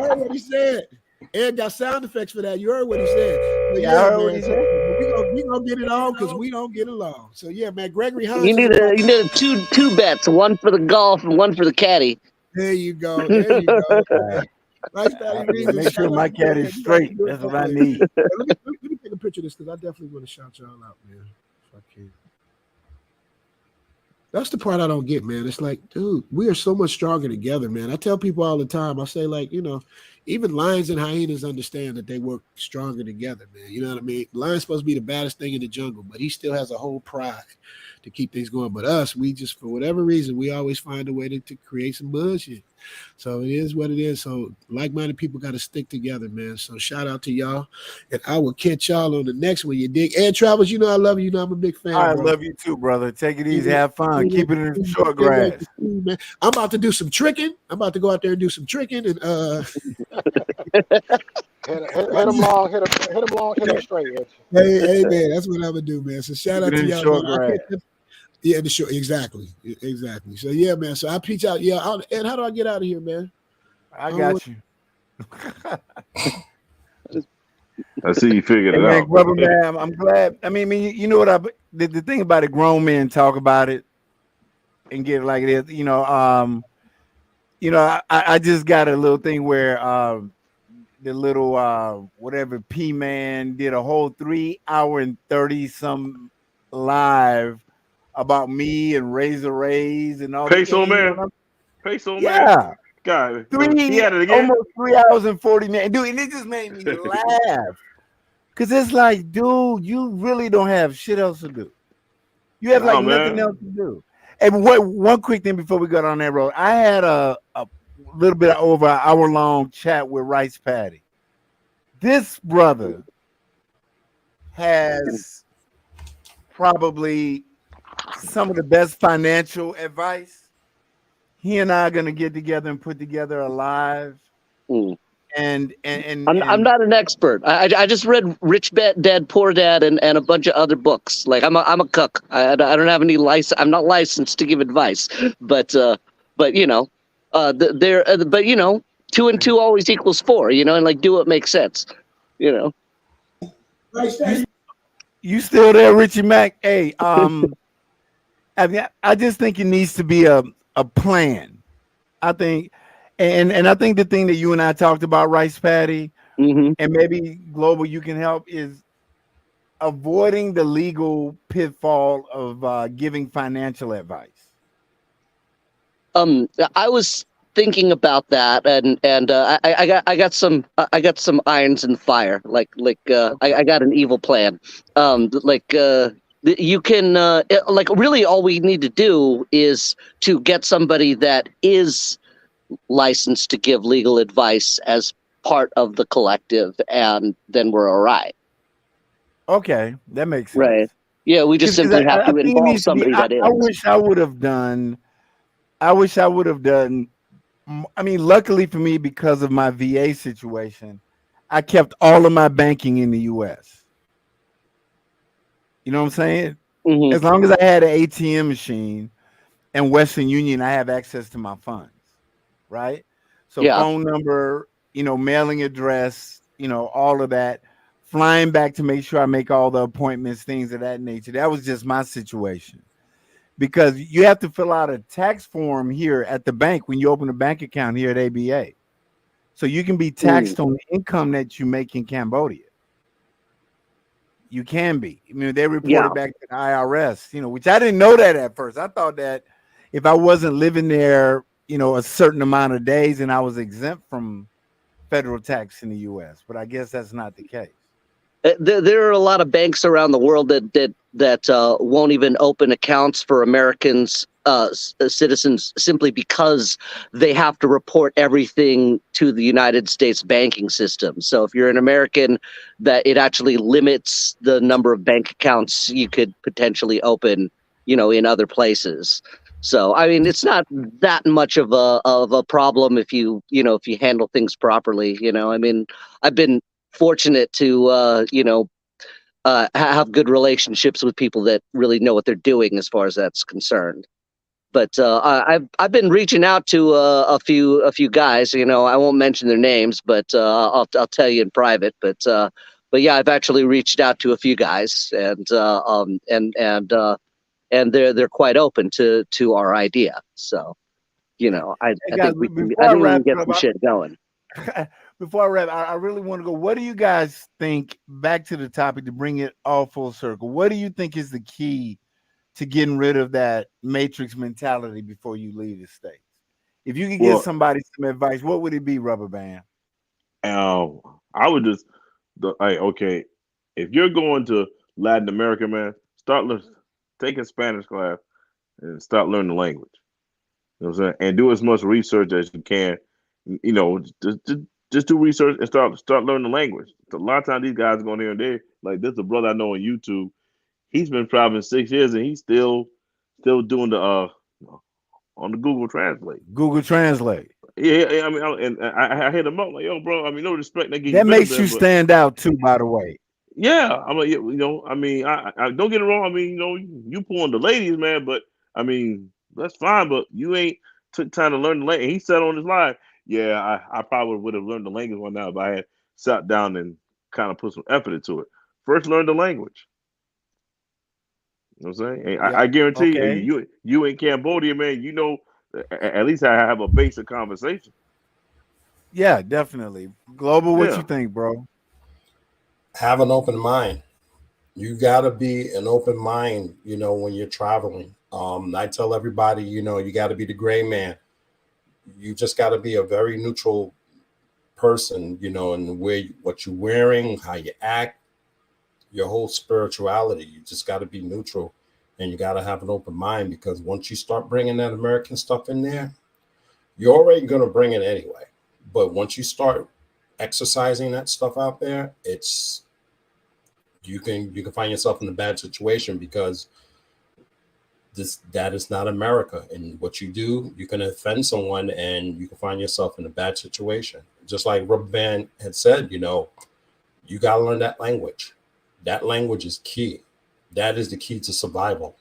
heard what he said. Ed got sound effects for that. You heard what he said. Yeah, I heard what he said. We gonna get it on because we don't get along. So yeah, man, Gregory Hines. You need two bets, one for the golf and one for the caddy. There you go. Make sure my cat is straight. That's what I need. Let me take a picture of this because I definitely want to shout y'all out, man. If I can. That's the part I don't get, man. It's like, dude, we are so much stronger together, man. I tell people all the time, I say, like, you know, even lions and hyenas understand that they work stronger together, man. You know what I mean? Lion's supposed to be the baddest thing in the jungle, but he still has a whole pride to keep things going. But us, we just, for whatever reason, we always find a way to create some bullshit. So it is what it is. So like-minded people got to stick together, man. So shout out to y'all. And I will catch y'all on the next one, you dig? And Travels, you know I love you. You know I'm a big fan, I bro. love you too, brother. Take it easy. Have fun. Keep it in short grass. I'm about to do some tricking. I'm about to go out there and do some tricking. And hit him long, hit him straight. Hey, man, that's what I'm gonna do, man. So shout out to y'all. Short grass. Yeah, the show, exactly. So yeah, man. So I peach out. Yeah, and how do I get out of here, man? I got you. I see you figured it out. Rubber man, I'm glad. I mean, you know what? The thing about it, grown men talk about it and get it like it is. You know, I just got a little thing where the little whatever P Man did a whole 3 hour and 30 some live about me and Razor Rays and all. Peso man. Yeah. God, he had it again. Almost 3 hours and 40 minutes, dude, and it just made me laugh. Cause it's like, dude, you really don't have shit else to do. You have like nothing else to do. And one quick thing before we go down that road, I had a little bit over an hour-long chat with Rice Patty. This brother has probably some of the best financial advice. He and I are gonna get together and put together a live. And I'm not an expert. I just read Rich Dad Poor Dad and a bunch of other books. Like I'm a cook. I don't have any license. I'm not licensed to give advice. But you know, but you know, 2 and 2 always equals 4. You know, and like do what makes sense. You know. You still there, Richie Mack? Hey, I just think it needs to be a plan. I think, and I think the thing that you and I talked about, Rice Patty, and maybe Global, you can help, is avoiding the legal pitfall of giving financial advice. I was thinking about that, and I got some irons in the fire. Like I got an evil plan. You can like really all we need to do is to get somebody that is licensed to give legal advice as part of the collective, and then we're all right. Okay, that makes sense. Right. Yeah, we just Because simply have I to think it involve needs to be. somebody that I is. wish I would have done. I wish I would have done. I mean, luckily for me, because of my VA situation, I kept all of my banking in the U.S. You know what I'm saying? Mhm. As long as I had an ATM machine and Western Union, I have access to my funds. Right. So Yeah. phone number, mailing address, all of that. Flying back to make sure I make all the appointments, things of that nature. That was just my situation. Because you have to fill out a tax form here at the bank when you open a bank account here at ABA. So you can be taxed on the income that you make in Cambodia. You can be. I mean, they report Yeah. it back to the IRS, which I didn't know that at first. I thought that if I wasn't living there, a certain amount of days and I was exempt from federal tax in the US, but I guess that's not the case. There are a lot of banks around the world that won't even open accounts for Americans, citizens, simply because they have to report everything to the United States banking system. So if you're an American, that it actually limits the number of bank accounts you could potentially open, in other places. So I mean, it's not that much of a problem if you handle things properly. I mean, I've been fortunate to have good relationships with people that really know what they're doing as far as that's concerned. But I've been reaching out to a few guys. I won't mention their names, but I'll tell you in private. But yeah, I've actually reached out to a few guys, and they're quite open to our idea. So I Hey guys, think we before I can wrap get it some up, shit going. before I wrap, I really want to go. What do you guys think? Back to the topic to bring it all full circle. What do you think is the key to getting rid of that matrix mentality before you leave the States? If you could give Well, somebody some advice, what would it be, Rubber Band? I would just, okay, if you're going to Latin America, man, taking Spanish class and start learning the language. You know what I'm saying? And do as much research as you can. Just do research and start learning the language. A lot of times these guys go in here and they like this. Is a brother I know on YouTube. He's been traveling 6 years and he's still doing the on the Google Translate. Google Translate. Yeah, I mean, I hit him up like, yo, bro. I mean, no respect, they give you That better makes you than, but stand out too, by the way. yeah, I'm like, I mean, I don't get it wrong. I mean, you pulling the ladies, man, but I mean, that's fine, but you ain't took time to learn the language. He said on his live, yeah, I probably would have learned the language one now if I had sat down and kind of put some effort into it. First, learn the language. You know what I'm saying? And Yeah. I guarantee Okay. you in Cambodia, man, at least I have a basic conversation. Yeah, definitely. Global, what you Yeah. think, bro? Have an open mind. You got to be an open mind, when you're traveling. I tell everybody, you got to be the gray man. You just got to be a very neutral person, in what you're wearing, how you act, your whole spirituality. You just got to be neutral, and you got to have an open mind, because once you start bringing that American stuff in there, you're already going to bring it anyway. But once you start exercising that stuff out there, you can find yourself in a bad situation, because that is not America. And what you do, you can offend someone and you can find yourself in a bad situation. Just like Rubber Band had said, you got to learn that language. That language is key. That is the key to survival.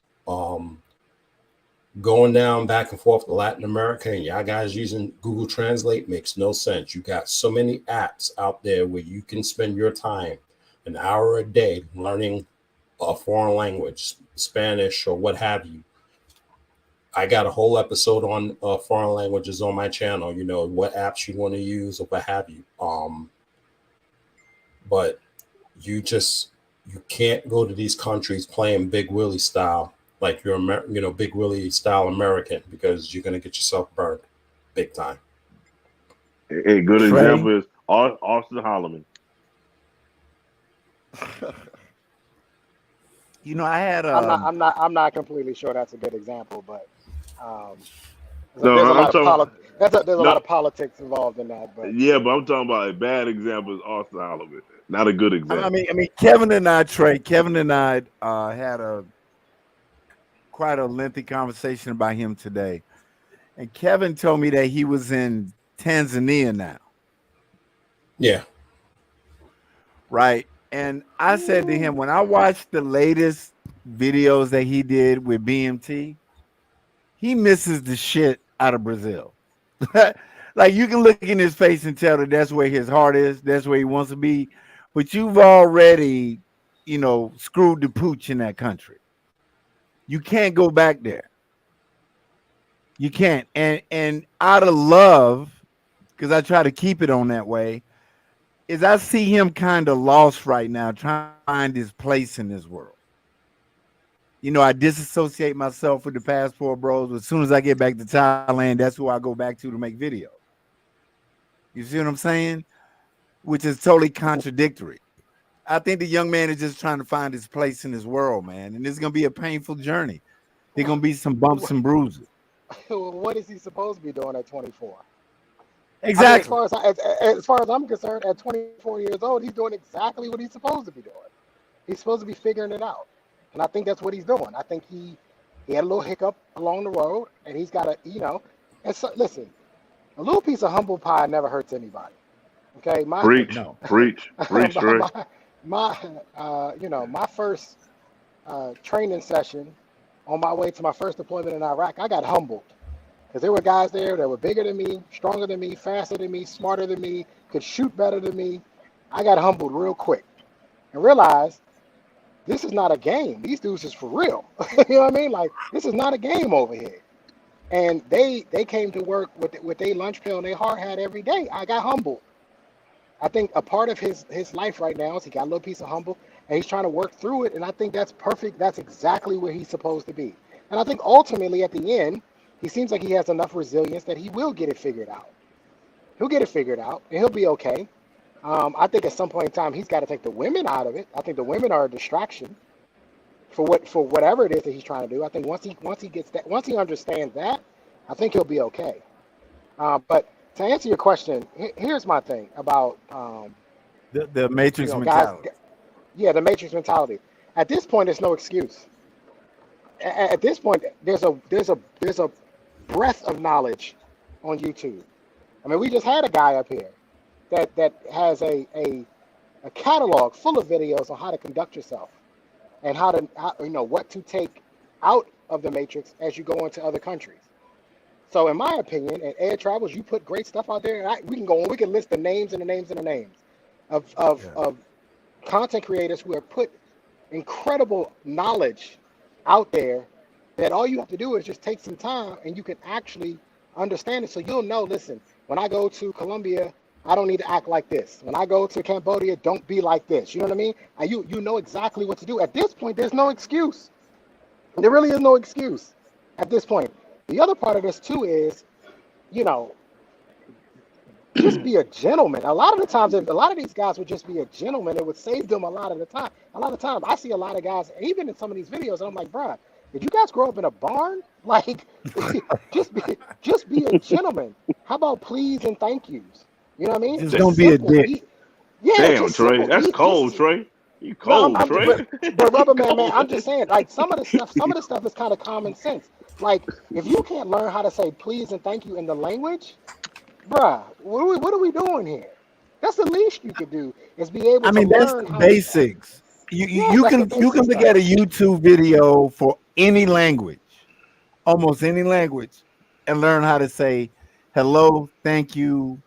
Going down back and forth to Latin America and y'all guys using Google Translate makes no sense. You got so many apps out there where you can spend your time an hour a day learning a foreign language, Spanish or what have you. I got a whole episode on foreign languages on my channel, what apps you want to use or what have you. But you can't go to these countries playing Big Willie style, like you're Big Willie style American, because you're going to get yourself burned big time. A good Trey? example is Austin Holloman. I had I'm not completely sure that's a good example, but No, There's a I'm lot of talking. there's a lot No, of politics involved in that, but yeah, but I'm talking about a bad example is Austin Oliver, not a good I example. mean, Kevin and I had quite a lengthy conversation about him today, and Kevin told me that he was in Tanzania now, Yeah. right? And I said to him, when I watched the latest videos that he did with BMT, he misses the shit out of Brazil. Like you can look in his face and tell that that's where his heart is, that's where he wants to be, but you've already, screwed the pooch in that country. You can't go back there. You can't. And out of love, because I try to keep it on that way, is I see him kind of lost right now, trying to find his place in this world. I disassociate myself with the passport bros. As soon as I get back to Thailand, that's who I go back to make videos. You see what I'm saying? Which is totally contradictory. I think the young man is just trying to find his place in this world, man. And it's going to be a painful journey. There's going to be some bumps and bruises. what is he supposed to be doing at 24? Exactly. I mean, as far as I'm concerned, at 24 years old, he's doing exactly what he's supposed to be doing. He's supposed to be figuring it out, and I think that's what he's doing. I think he had a little hiccup along the road, and he's got to, And so, listen, a little piece of humble pie never hurts anybody. Okay, Preach, Trey. my first training session on my way to my first deployment in Iraq, I got humbled. Because there were guys there that were bigger than me, stronger than me, faster than me, smarter than me, could shoot better than me. I got humbled real quick and realized this is not a game. These dudes is for real. You know what I mean? Like, this is not a game over here. And they came to work with their lunch pail and their hard hat every day. I got humbled. I think a part of his life right now is he got a little piece of humble and he's trying to work through it. And I think that's perfect. That's exactly where he's supposed to be. And I think ultimately at the end, he seems like he has enough resilience that he will get it figured out. He'll get it figured out, and he'll be okay. I think at some point in time, he's got to take the women out of it. I think the women are a distraction for whatever it is that he's trying to do. I think once he understands that, I think he'll be okay. But to answer your question, here's my thing about the Matrix mentality. Guys, the Matrix mentality. At this point, there's no excuse. At this point, there's a breadth of knowledge on YouTube. I mean, we just had a guy up here that has a catalog full of videos on how to conduct yourself and how what to take out of the Matrix as you go into other countries. So in my opinion, at Ed Travels, you put great stuff out there. And we can list the names and the names and the names of content creators who have put incredible knowledge out there that all you have to do is just take some time and you can actually understand it. So you'll know, listen, when I go to Colombia, I don't need to act like this. When I go to Cambodia, don't be like this. You know what I mean? And you know exactly what to do. At this point, there's no excuse. There really is no excuse at this point. The other part of this too is, just be a gentleman. A lot of the times, if a lot of these guys would just be a gentleman, it would save them a lot of the time. A lot of times, I see a lot of guys, even in some of these videos, and I'm like, bruh, did you guys grow up in a barn? Like, just be a gentleman. How about please and thank yous? You know what I mean? Just don't be a dick. Damn, Trey, that's cold, Trey. You cold, Trey. But Rubber Man, I'm just saying, like some of the stuff is kind of common sense. Like, if you can't learn how to say please and thank you in the language, bruh, what are we doing here? That's the least you could do is be able to learn. That's the basics. You can look at a YouTube video for any language, almost any language, and learn how to say hello, thank you,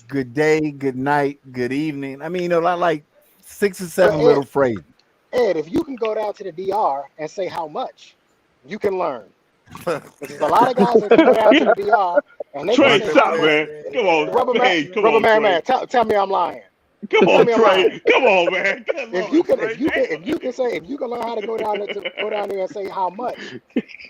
good day, good night, good evening. I mean, like 6 or 7 little phrases. Ed, if you can go down to the DR and say how much, you can learn. There's a lot of guys that can go down to the DR and they Trey, can say, stop, man. Come on, Rubber Man, tell me I'm lying. Come on, Trey. Come on, man. If you can learn how to go down there and say how much,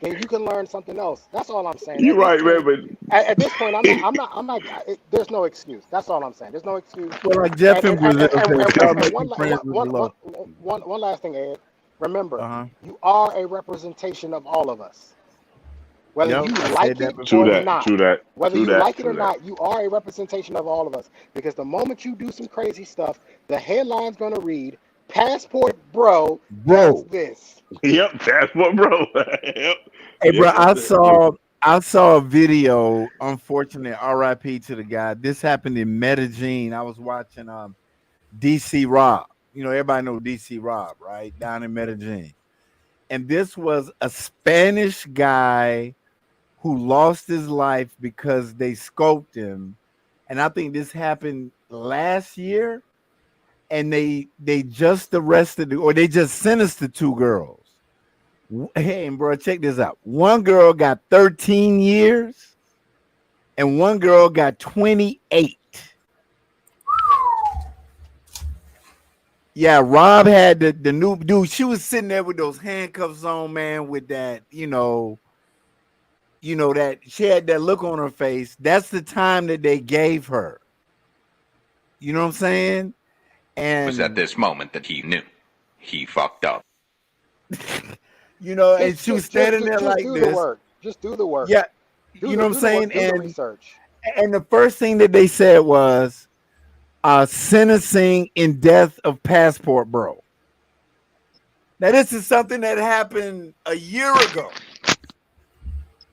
then you can learn something else. That's all I'm saying. You're right, man. But at this point, I'm not. There's no excuse. That's all I'm saying. There's no excuse. Well, like Jeff and Brazil. One last thing, Ed. Remember, you are a representation of all of us. Whether Yep, you I like said that it before. or not, True that. whether True you that. like it True or that. not, you are a representation of all of us. Because the moment you do some crazy stuff, the headline's going to read, Passport Bro does Bro. this. Yep, that's what, bro. Yep. Hey, bro, Yep. I saw a video. Unfortunate, R.I.P. to the guy. This happened in Medellin. I was watching DC Rob. You know, everybody know DC Rob, right? Down in Medellin. And this was a Spanish guy who lost his life because they scoped him. And I think this happened last year. And they just arrested or they just sentenced the two girls. Hey, bro, check this out. One girl got 13 years and one girl got 28. Yeah, Rob had the new dude. She was sitting there with those handcuffs on, man, with that, that she had that look on her face. That's the time that they gave her. You know what I'm saying? It was at And this moment that he knew he fucked up. and she was standing there Just like do the this. work. Just do the work. Yeah, Do you know what I'm the work. saying? Do the And research. and the first thing that they said was sentencing in death of Passport Bro. Now, this is something that happened a year ago.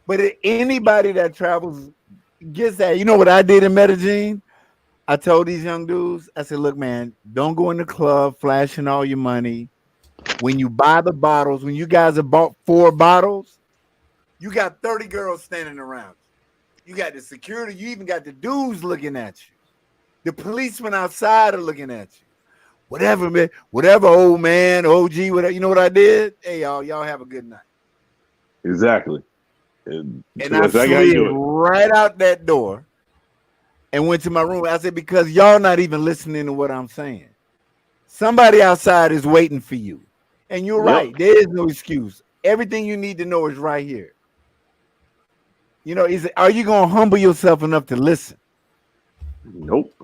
But anybody that travels gets that. You know what I did in Medellin? I told these young dudes, I said, look, man, don't go in the club flashing all your money. When you buy the bottles, when you guys have bought 4 bottles, you got 30 girls standing around you. You got the security. You even got the dudes looking at you. The policemen outside are looking at you. Whatever, man. Whatever, old man, OG, whatever. You know what I did? Hey, y'all have a good night. Exactly. And I That's how you slid do it. right out that door and went to my room. I said, because y'all not even listening to what I'm saying. Somebody outside is waiting for you. And you're right. There is no excuse. Everything you need to know is right here. Are you going to humble yourself enough to listen? Nope.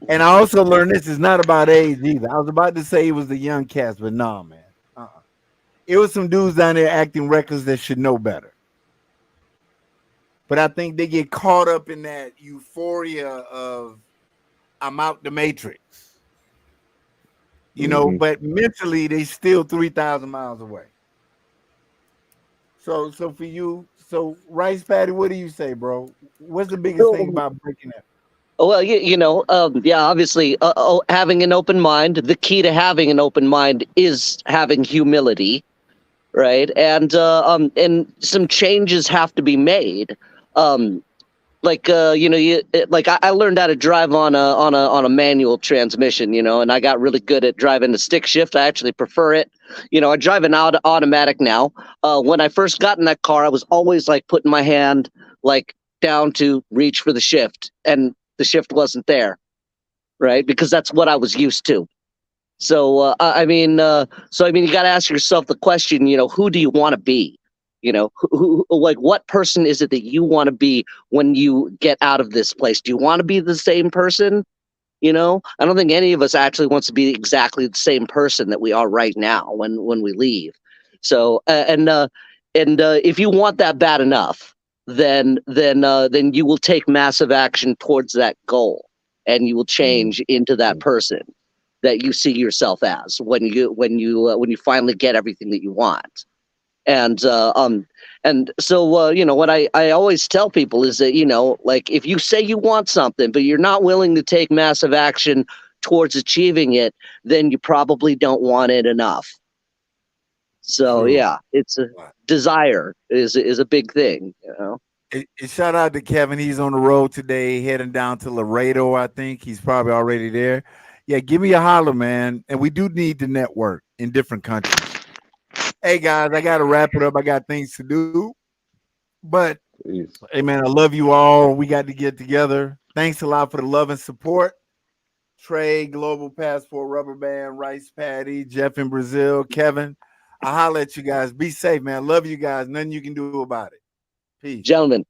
And I also learned this is not about age either. I was about to say it was the young cats, but no, man. It was some dudes down there acting reckless that should know better. But I think they get caught up in that euphoria of I'm out the matrix. But mentally they still 3,000 miles away. So for you, Rice Patty, what do you say, bro? What's the biggest thing about breaking that? Well, obviously, having an open mind. The key to having an open mind is having humility, right? And some changes have to be made. I learned how to drive on a manual transmission, and I got really good at driving the stick shift. I actually prefer it. I drive an automatic now. When I first got in that car, I was always like putting my hand like down to reach for the shift, and the shift wasn't there, right? Because that's what I was used to. So you got to ask yourself the question, who do you want to be? What person is it that you want to be when you get out of this place? Do you want to be the same person? I don't think any of us actually wants to be exactly the same person that we are right now when we leave. So if you want that bad enough, then you will take massive action towards that goal, and you will change into that person that you see yourself as when you finally get everything that you want. And so what I always tell people is that if you say you want something but you're not willing to take massive action towards achieving it, then you probably don't want it enough. So it's a desire is a big thing. And shout out to Kevin. He's on the road today, heading down to Laredo. I think he's probably already there. Yeah, give me a holler, man. And we do need to network in different countries. Hey guys, I got to wrap it up. I got things to do. But hey man, I love you all. We got to get together. Thanks a lot for the love and support. Trey, Global Passport, Rubber Band, Rice Patty, Jeff in Brazil, Kevin. I holler at you guys. Be safe, man. Love you guys. Nothing you can do about it. Peace. Gentlemen,